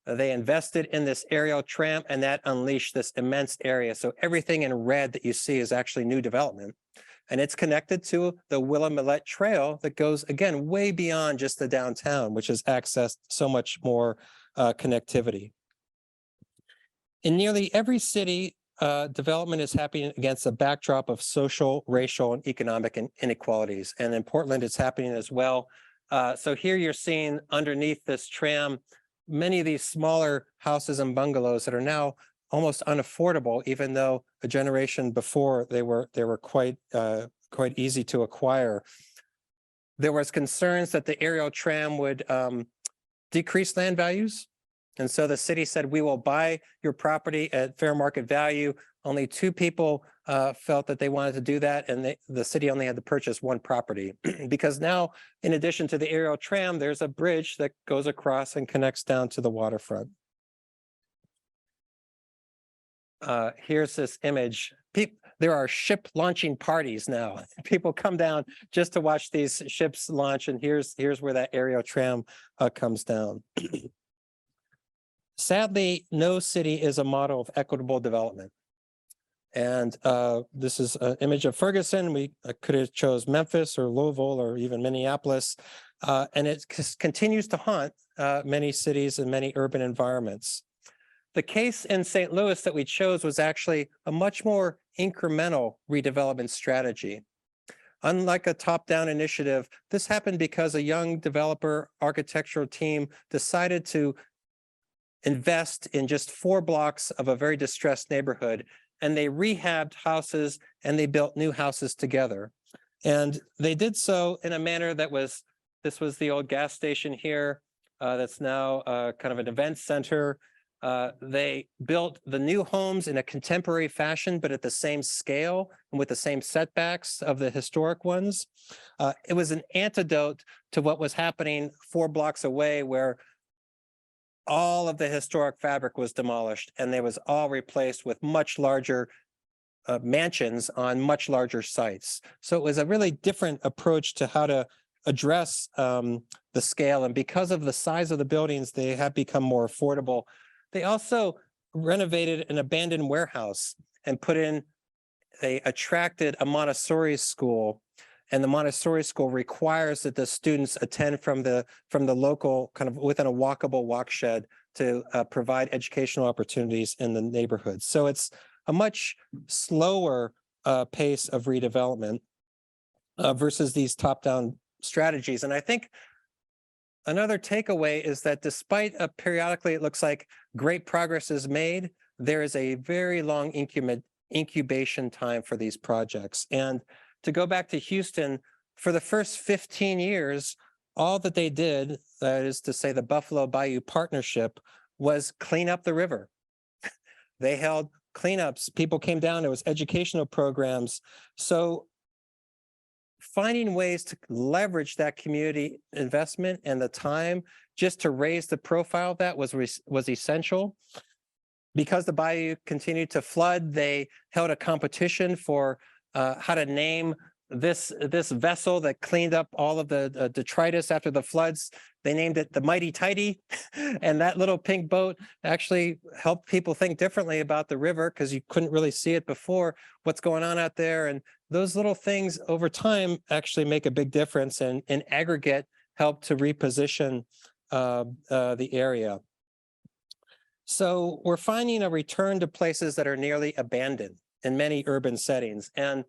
They invested in this aerial tram, and that unleashed this immense area. So everything in red that you see is actually new development. And it's connected to the Willamette Trail that goes, again, way beyond just the downtown, which has accessed so much more connectivity. In nearly every city development is happening against a backdrop of social, racial, and economic inequalities. And in Portland, it's happening as well. So here you're seeing underneath this tram, many of these smaller houses and bungalows that are now almost unaffordable, even though a generation before they were quite easy to acquire. There was concerns that the aerial tram would decrease land values. And so the city said, we will buy your property at fair market value. Only 2 people felt that they wanted to do that. And the city only had to purchase 1 property because now, in addition to the aerial tram, there's a bridge that goes across and connects down to the waterfront. Here's this image. There are ship launching parties now. People come down just to watch these ships launch. And here's where that aerial tram comes down. Sadly, no city is a model of equitable development. And this is an image of Ferguson. We could have chose Memphis or Louisville or even Minneapolis. And it continues to haunt many cities and many urban environments. The case in St. Louis that we chose was actually a much more incremental redevelopment strategy. Unlike a top-down initiative, this happened because a young developer architectural team decided to invest in just 4 blocks of a very distressed neighborhood, and they rehabbed houses and they built new houses together. And they did so in a manner that was, this was the old gas station here, that's now kind of an event center. They built the new homes in a contemporary fashion, but at the same scale and with the same setbacks of the historic ones. It was an antidote to what was happening 4 blocks away, where all of the historic fabric was demolished and they was all replaced with much larger mansions on much larger sites. So it was a really different approach to how to address the scale. And because of the size of the buildings, they have become more affordable. They also renovated an abandoned warehouse and they attracted a Montessori school. And the Montessori school requires that the students attend from the local, kind of within a walkable walk shed, to provide educational opportunities in the neighborhood. So it's a much slower pace of redevelopment versus these top-down strategies. And I think another takeaway is that despite periodically it looks like great progress is made, there is a very long incubation time for these projects. And to go back to Houston, for the first 15 years, all that they did, that is to say the Buffalo Bayou Partnership, was clean up the river. They held cleanups, people came down, there was educational programs. So finding ways to leverage that community investment and the time just to raise the profile of that was essential. Because the bayou continued to flood, they held a competition for how to name this vessel that cleaned up all of the detritus after the floods. They named it the Mighty Tidy. And that little pink boat actually helped people think differently about the river, because you couldn't really see it before, what's going on out there. And those little things over time actually make a big difference, and in aggregate help to reposition the area. So we're finding a return to places that are nearly abandoned in many urban settings. And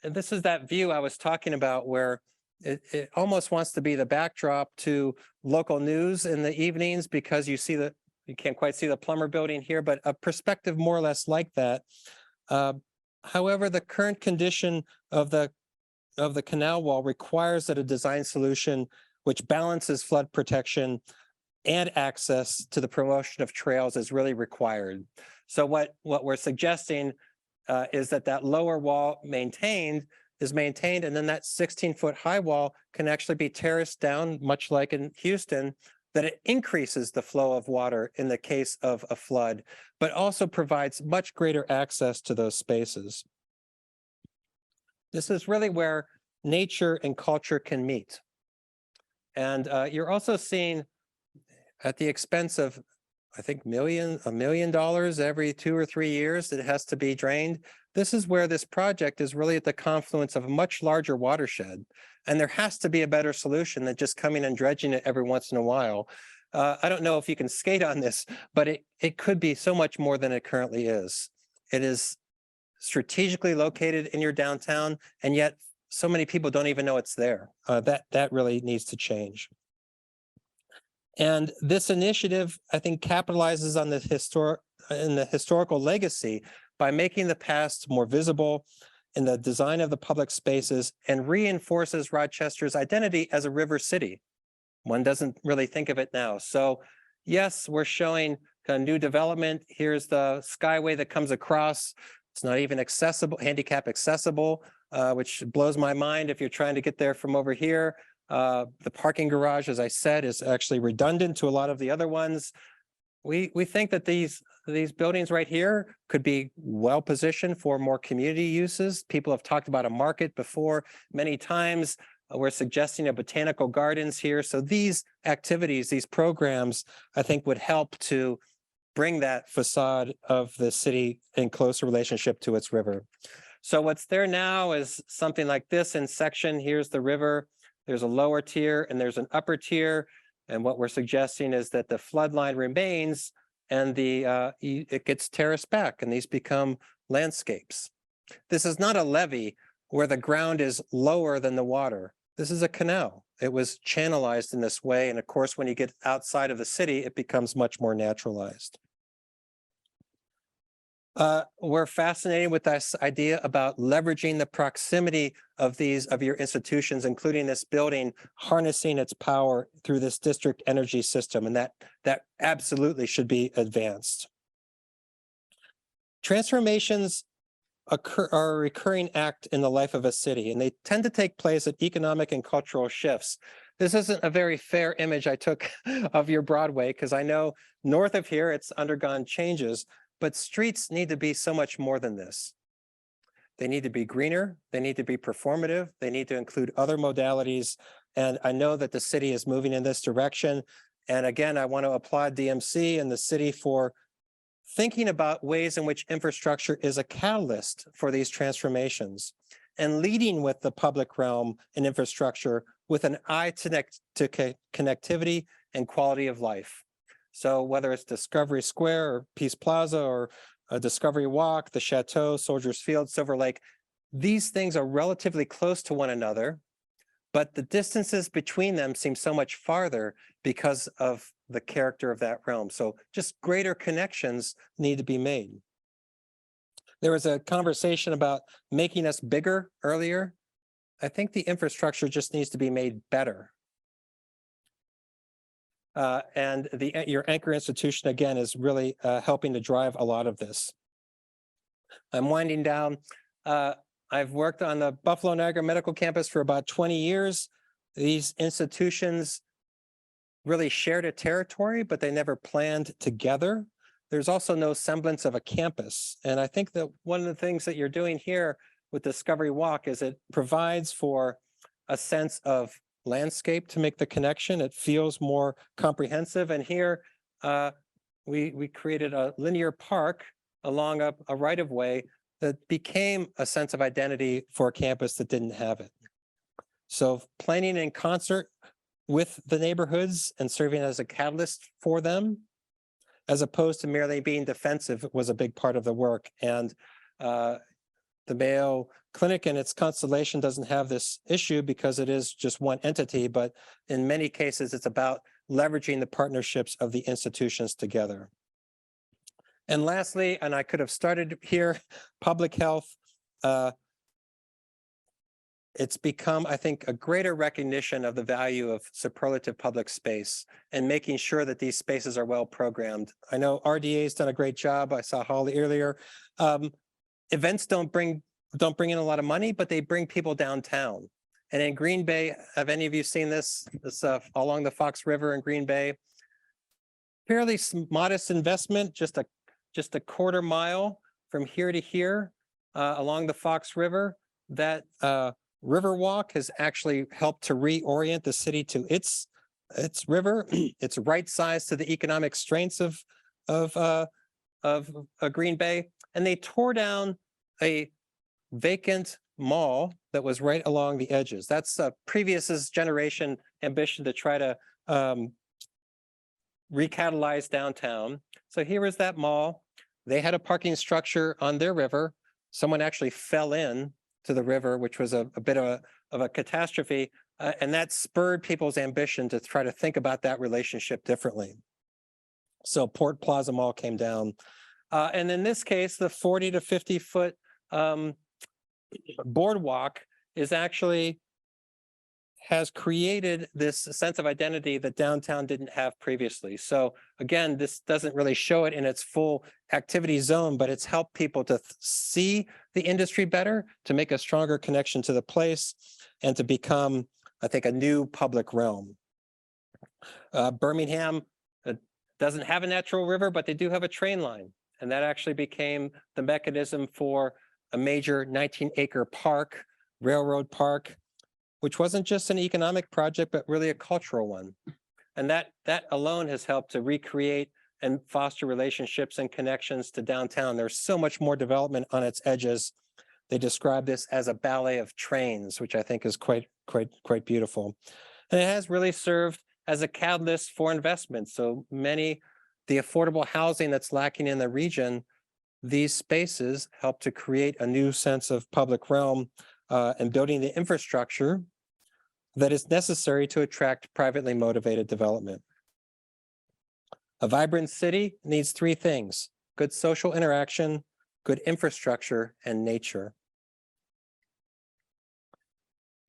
this is that view I was talking about, where it almost wants to be the backdrop to local news in the evenings, because you can't quite see the Plumber building here, but a perspective more or less like that. However, the current condition of the canal wall requires that a design solution which balances flood protection and access to the promotion of trails is really required. So what we're suggesting is that lower wall is maintained, and then that 16-foot high wall can actually be terraced down, much like in Houston, that it increases the flow of water in the case of a flood, but also provides much greater access to those spaces. This is really where nature and culture can meet. And you're also seeing, at the expense of, I think, $1 million every 2 or 3 years that has to be drained. This is where this project is really at the confluence of a much larger watershed. And there has to be a better solution than just coming and dredging it every once in a while. I don't know if you can skate on this, but it could be so much more than it currently is. It is strategically located in your downtown, and yet so many people don't even know it's there. That really needs to change. And this initiative, I think, capitalizes on the historical legacy by making the past more visible in the design of the public spaces and reinforces Rochester's identity as a river city. One doesn't really think of it now. So yes, we're showing a new development. Here's the skyway that comes across. It's not even accessible, handicap accessible, which blows my mind if you're trying to get there from over here. The parking garage, as I said, is actually redundant to a lot of the other ones. We think that these buildings right here could be well positioned for more community uses. People have talked about a market before many times. We're suggesting a botanical gardens here. So these activities, these programs, I think would help to bring that facade of the city in closer relationship to its river. So what's there now is something like this in section. Here's the river. There's a lower tier and there's an upper tier. And what we're suggesting is that the flood line remains and it gets terraced back and these become landscapes. This is not a levee where the ground is lower than the water. This is a canal. It was channelized in this way. And of course, when you get outside of the city, it becomes much more naturalized. We're fascinated with this idea about leveraging the proximity of your institutions, including this building, harnessing its power through this district energy system, and that absolutely should be advanced. Transformations are a recurring act in the life of a city, and they tend to take place at economic and cultural shifts. This isn't a very fair image I took of your Broadway, because I know north of here it's undergone changes. But streets need to be so much more than this. They need to be greener, they need to be performative, they need to include other modalities. And I know that the city is moving in this direction. And again, I want to applaud DMC and the city for thinking about ways in which infrastructure is a catalyst for these transformations and leading with the public realm and infrastructure with an eye to connectivity and quality of life. So whether it's Discovery Square or Peace Plaza or Discovery Walk, the Chateau, Soldiers Field, Silver Lake, these things are relatively close to one another, but the distances between them seem so much farther because of the character of that realm. So just greater connections need to be made. There was a conversation about making us bigger earlier. I think the infrastructure just needs to be made better. And your anchor institution, again, is really helping to drive a lot of this. I'm winding down. I've worked on the Buffalo Niagara Medical Campus for about 20 years. These institutions really shared a territory, but they never planned together. There's also no semblance of a campus. And I think that one of the things that you're doing here with Discovery Walk is it provides for a sense of landscape to make the connection. It feels more comprehensive. And here we created a linear park along a right-of-way that became a sense of identity for a campus that didn't have it. So planning in concert with the neighborhoods and serving as a catalyst for them, as opposed to merely being defensive, was a big part of the work. And the Mayo Clinic and its constellation doesn't have this issue because it is just one entity, but in many cases, it's about leveraging the partnerships of the institutions together. And lastly, and I could have started here, public health. It's become, I think, a greater recognition of the value of superlative public space and making sure that these spaces are well programmed. I know RDA has done a great job. I saw Holly earlier. Events don't bring in a lot of money, but they bring people downtown. And in Green Bay, have any of you seen this along the Fox River in Green Bay? Fairly modest investment, just a quarter mile from here to here along the Fox River. That Riverwalk has actually helped to reorient the city to its river. It's right sized to the economic strengths of Green Bay. And they tore down a vacant mall that was right along the edges. That's previous generation ambition to try to recatalyze downtown. So here is that mall. They had a parking structure on their river. Someone actually fell in to the river, which was a bit of a catastrophe. And that spurred people's ambition to try to think about that relationship differently. So Port Plaza Mall came down. And in this case, the 40 to 50 foot boardwalk is actually has created this sense of identity that downtown didn't have previously. So again, this doesn't really show it in its full activity zone, but it's helped people to see the industry better, to make a stronger connection to the place, and to become, I think, a new public realm. Birmingham doesn't have a natural river, but they do have a train line. And that actually became the mechanism for a major 19-acre park, railroad park, which wasn't just an economic project, but really a cultural one. And that alone has helped to recreate and foster relationships and connections to downtown. There's so much more development on its edges. They describe this as a ballet of trains, which I think is quite beautiful. And it has really served as a catalyst for investment. So the affordable housing that's lacking in the region, these spaces help to create a new sense of public realm and building the infrastructure that is necessary to attract privately motivated development. A vibrant city needs three things: good social interaction, good infrastructure, and nature.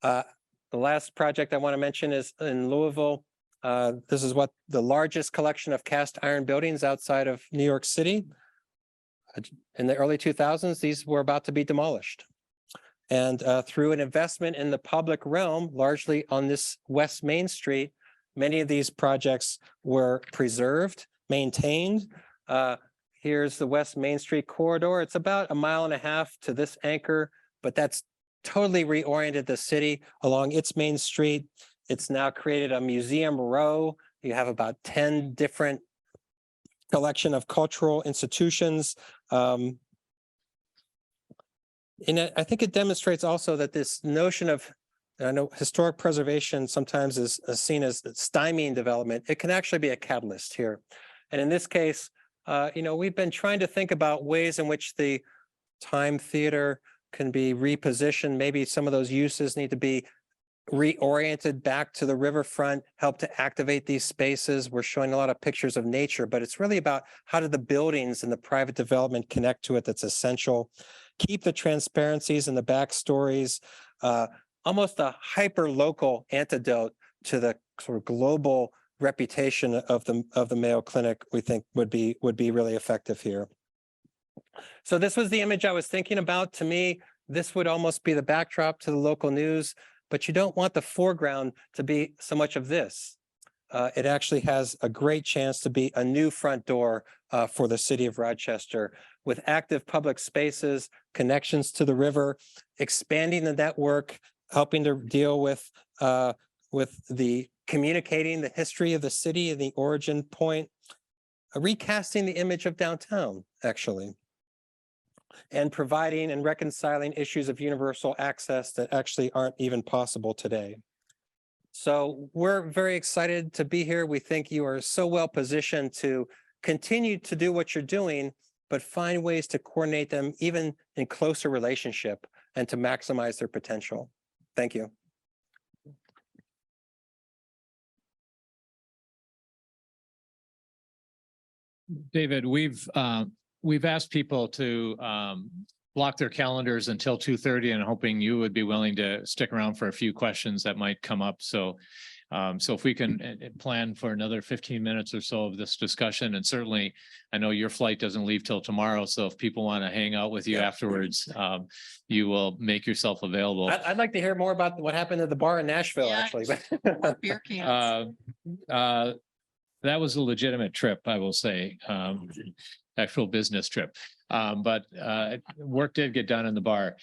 The last project I want to mention is in Louisville. This is what the largest collection of cast iron buildings outside of New York City. In the early 2000s, these were about to be demolished. And through an investment in the public realm, largely on this West Main Street, many of these projects were preserved, maintained. Here's the West Main Street corridor. It's about 1.5 miles to this anchor, but that's totally reoriented the city along its main street. It's now created a museum row. You have about 10 different collection of cultural institutions. And I think it demonstrates also that this notion of, I know historic preservation sometimes is seen as stymieing development. It can actually be a catalyst here. And in this case, we've been trying to think about ways in which the time theater can be repositioned. Maybe some of those uses need to be reoriented back to the riverfront, help to activate these spaces. We're showing a lot of pictures of nature, but it's really about how do the buildings and the private development connect to it. That's essential. Keep the transparencies and the backstories, almost a hyper-local antidote to the sort of global reputation of the Mayo Clinic, we think would be really effective here. So this was the image I was thinking about. To me, this would almost be the backdrop to the local news, but you don't want the foreground to be so much of this. It actually has a great chance to be a new front door for the city of Rochester, with active public spaces, connections to the river, expanding the network, helping to deal with the communicating the history of the city and the origin point, recasting the image of downtown, actually, and providing and reconciling issues of universal access that actually aren't even possible today. So we're very excited to be here. We think you are so well positioned to continue to do what you're doing, but find ways to coordinate them even in closer relationship and to maximize their potential. Thank you. David, we've asked people to block their calendars until 2:30 and hoping you would be willing to stick around for a few questions that might come up. So if we can plan for another 15 minutes or so of this discussion, and certainly I know your flight doesn't leave till tomorrow. So if people want to hang out with you afterwards, you will make yourself available. I'd like to hear more about what happened at the bar in Nashville, actually. Beer cans. That was a legitimate trip, I will say, actual business trip. But work did get done in the bar.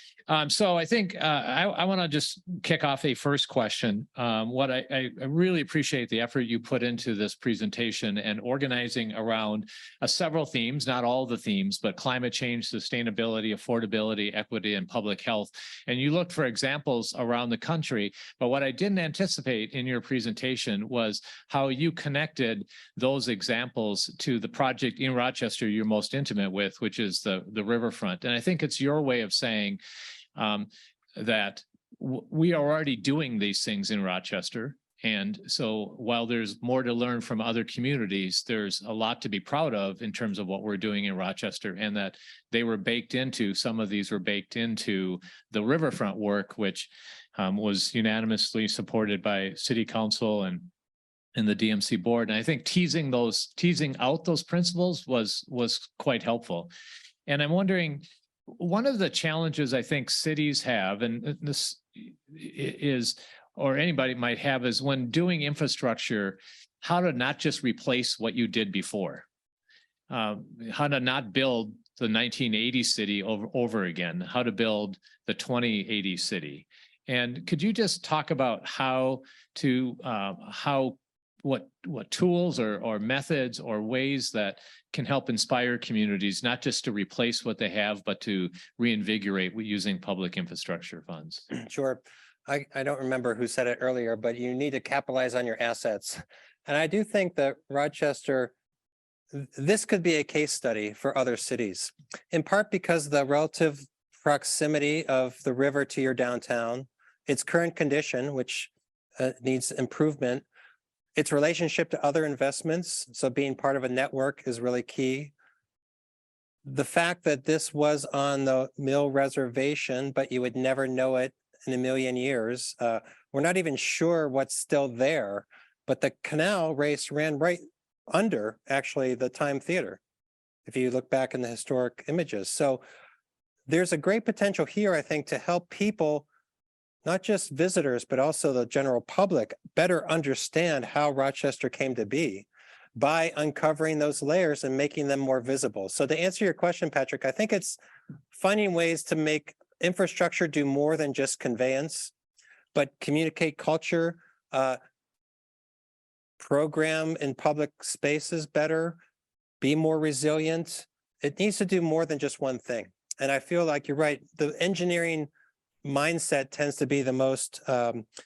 So I think I want to just kick off a first question. What I really appreciate the effort you put into this presentation and organizing around several themes, not all the themes, but climate change, sustainability, affordability, equity, and public health. And you looked for examples around the country, but what I didn't anticipate in your presentation was how you connected those examples to the project in Rochester you're most intimate with, which is the riverfront. And I think it's your way of saying that we are already doing these things in Rochester. And so while there's more to learn from other communities, there's a lot to be proud of in terms of what we're doing in Rochester, and that some of these were baked into the riverfront work, which was unanimously supported by City Council and the DMC board. And I think teasing out those principles was quite helpful. And I'm wondering, one of the challenges I think cities have, and this is, or anybody might have, is when doing infrastructure, how to not just replace what you did before, how to not build the 1980 city over again, how to build the 2080 city. And could you just talk about what tools or methods or ways that can help inspire communities, not just to replace what they have, but to reinvigorate using public infrastructure funds? Sure. I don't remember who said it earlier, but you need to capitalize on your assets. And I do think that Rochester, this could be a case study for other cities, in part because the relative proximity of the river to your downtown, its current condition, which needs improvement, its relationship to other investments. So being part of a network is really key. The fact that this was on the Mill Reservation, but you would never know it in a million years. We're not even sure what's still there, but the canal race ran right under actually the Time Theater, if you look back in the historic images. So there's a great potential here, I think, to help people, not just visitors, but also the general public, better understand how Rochester came to be by uncovering those layers and making them more visible. So to answer your question, Patrick, I think it's finding ways to make infrastructure do more than just conveyance, but communicate culture, program in public spaces better, be more resilient. It needs to do more than just one thing. And I feel like you're right. The engineering mindset tends to be the most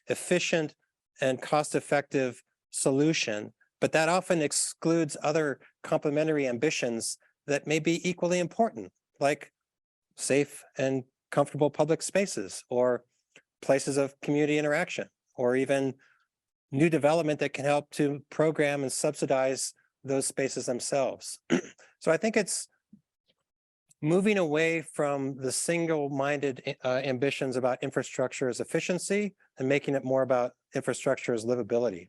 efficient and cost-effective solution, but that often excludes other complementary ambitions that may be equally important, like safe and comfortable public spaces, or places of community interaction, or even new development that can help to program and subsidize those spaces themselves. So I think it's moving away from the single-minded ambitions about infrastructure as efficiency and making it more about infrastructure as livability.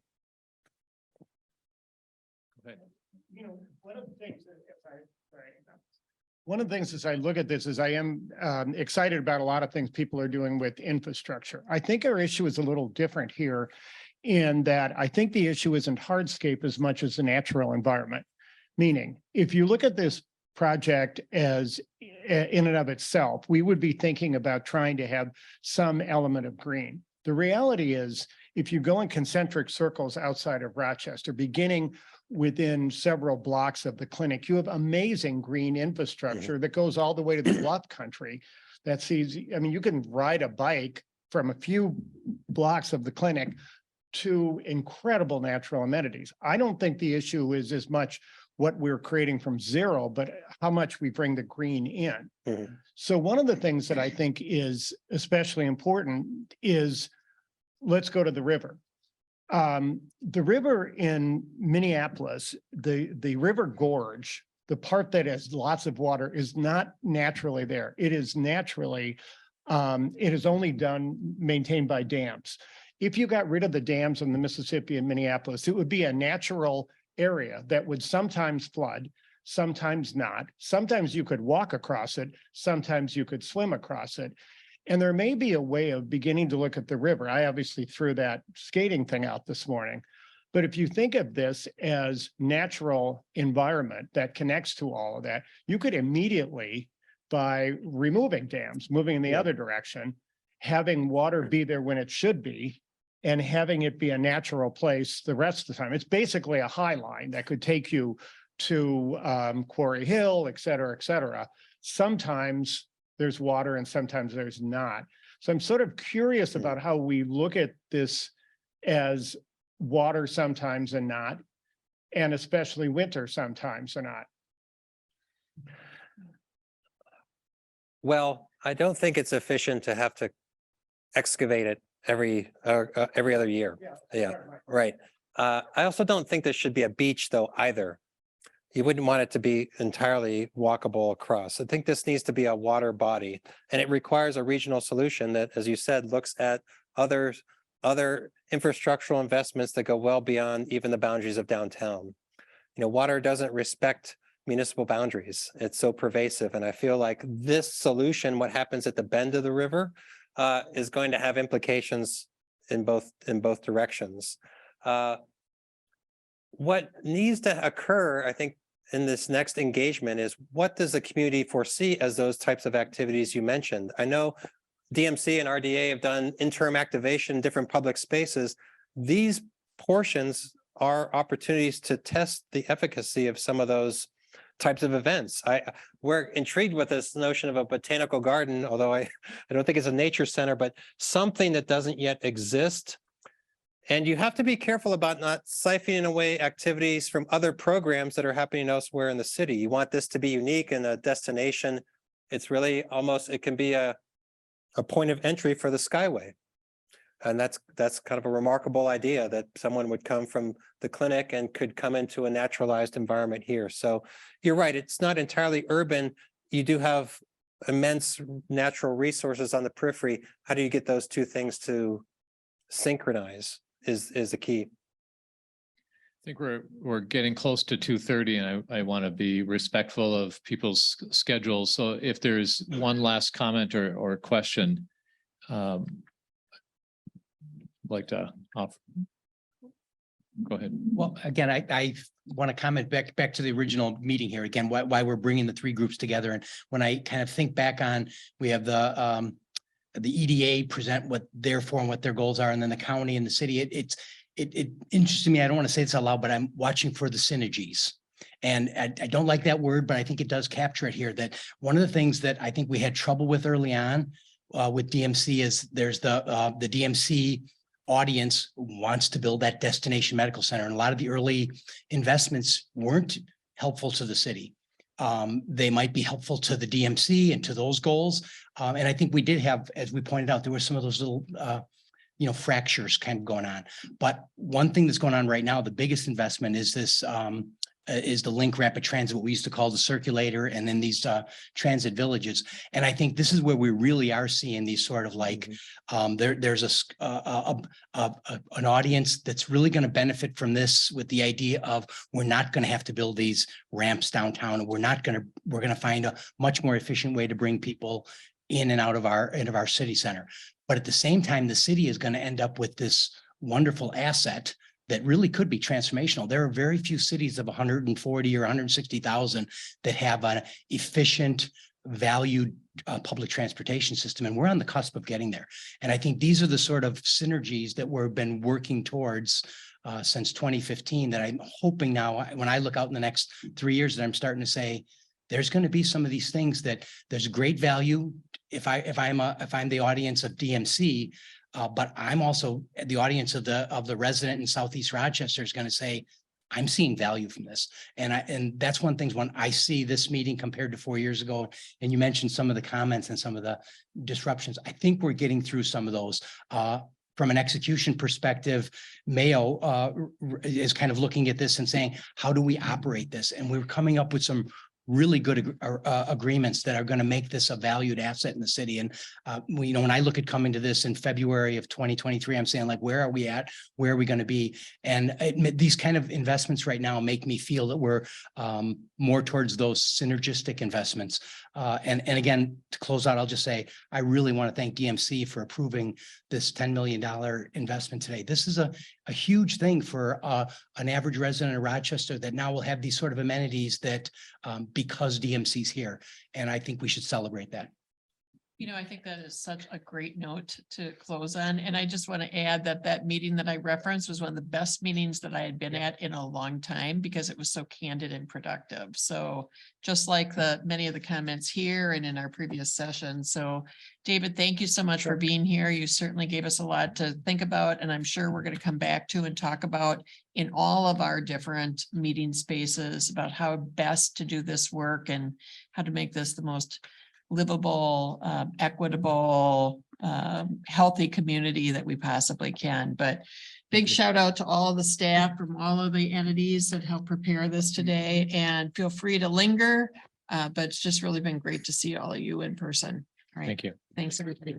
You know, one of the things as I look at this is I am excited about a lot of things people are doing with infrastructure. I think our issue is a little different here in that I think the issue isn't hardscape as much as the natural environment. Meaning, if you look at this project as in and of itself, we would be thinking about trying to have some element of green. The reality is, if you go in concentric circles outside of Rochester, beginning within several blocks of the clinic, you have amazing green infrastructure that goes all the way to the bluff country. That's easy. I mean, you can ride a bike from a few blocks of the clinic to incredible natural amenities. I don't think the issue is as much what we're creating from zero, but how much we bring the green in. So one of the things that I think is especially important is, let's go to the river. The river in Minneapolis, the river gorge, the part that has lots of water, is not naturally there. It is naturally, it is only maintained by dams. If you got rid of the dams on the Mississippi and Minneapolis, it would be a natural area that would sometimes flood, sometimes not. Sometimes you could walk across it, sometimes you could swim across it. And there may be a way of beginning to look at the river. I obviously threw that skating thing out this morning, But if you think of this as natural environment that connects to all of that, you could immediately, by removing dams, moving in the other direction, having water be there when it should be, and having it be a natural place the rest of the time. It's basically a high line that could take you to Quarry Hill, et cetera, et cetera. Sometimes there's water and sometimes there's not. So I'm sort of curious about how we look at this as water sometimes and not, and especially winter sometimes or not. Well, I don't think it's efficient to have to excavate it every other year. Yeah, right. I also don't think there should be a beach though either. You wouldn't want it to be entirely walkable across. I think this needs to be a water body, and it requires a regional solution that, as you said, looks at other infrastructural investments that go well beyond even the boundaries of downtown. You know, water doesn't respect municipal boundaries. It's so pervasive. And I feel like this solution, what happens at the bend of the river, is going to have implications in both directions. What needs to occur, I think, in this next engagement is, what does the community foresee as those types of activities you mentioned? I know DMC and RDA have done interim activation in different public spaces. These portions are opportunities to test the efficacy of some of those types of events. We're intrigued with this notion of a botanical garden, although I don't think it's a nature center, but something that doesn't yet exist. And you have to be careful about not siphoning away activities from other programs that are happening elsewhere in the city. You want this to be unique and a destination. It's really almost, it can be a point of entry for the Skyway. And that's kind of a remarkable idea, that someone would come from the clinic and could come into a naturalized environment here. So you're right, it's not entirely urban. You do have immense natural resources on the periphery. How do you get those two things to synchronize is the key. I think we're getting close to 2:30, and I want to be respectful of people's schedules. So if there's one last comment or question, like to offer. Go ahead. Well, again, I want to comment back to the original meeting here again, why we're bringing the three groups together. And when I kind of think back on, we have the EDA present what they're for and what their goals are, and then the county and the city. It interests me. I don't want to say this out loud, but I'm watching for the synergies. And I don't like that word, but I think it does capture it here. That one of the things that I think we had trouble with early on with DMC is there's the DMC audience wants to build that destination medical center. And a lot of the early investments weren't helpful to the city. They might be helpful to the DMC and to those goals. And I think we did have, as we pointed out, there were some of those little, fractures kind of going on. But one thing that's going on right now, the biggest investment is this, is the Link Rapid Transit, what we used to call the circulator, and then these transit villages. And I think this is where we really are seeing these sort of like, there's an audience that's really going to benefit from this, with the idea of, we're not going to have to build these ramps downtown, and we're going to find a much more efficient way to bring people in and out of our city center. But at the same time, the city is going to end up with this wonderful asset that really could be transformational. There are very few cities of 140 or 160,000 that have an efficient, valued public transportation system, and we're on the cusp of getting there. And I think these are the sort of synergies that we've been working towards since 2015, that I'm hoping now, when I look out in the next 3 years, that I'm starting to say, there's going to be some of these things that there's great value. If I'm the audience of DMC, but I'm also the audience of the resident in Southeast Rochester is going to say, I'm seeing value from this. And that's one thing when I see this meeting compared to 4 years ago, and you mentioned some of the comments and some of the disruptions. I think we're getting through some of those. From an execution perspective, Mayo is kind of looking at this and saying, how do we operate this? And we're coming up with some really good agreements that are going to make this a valued asset in the city. And when I look at coming to this in February of 2023, I'm saying like, where are we at? Where are we going to be? And these kind of investments right now make me feel that we're more towards those synergistic investments. And again, to close out, I'll just say, I really want to thank DMC for approving this $10 million investment today. This is a huge thing for an average resident of Rochester that now will have these sort of amenities that because DMC's here. And I think we should celebrate that. You know, I think that is such a great note to close on. And I just want to add that that meeting that I referenced was one of the best meetings that I had been at in a long time because it was so candid and productive. So just like many of the comments here and in our previous session. So David, thank you so much for being here. You certainly gave us a lot to think about, and I'm sure we're going to come back to and talk about in all of our different meeting spaces about how best to do this work and how to make this the most livable, equitable, healthy community that we possibly can. But big shout out to all the staff from all of the entities that helped prepare this today, and feel free to linger. But it's just really been great to see all of you in person. All right. Thank you. Thanks, everybody.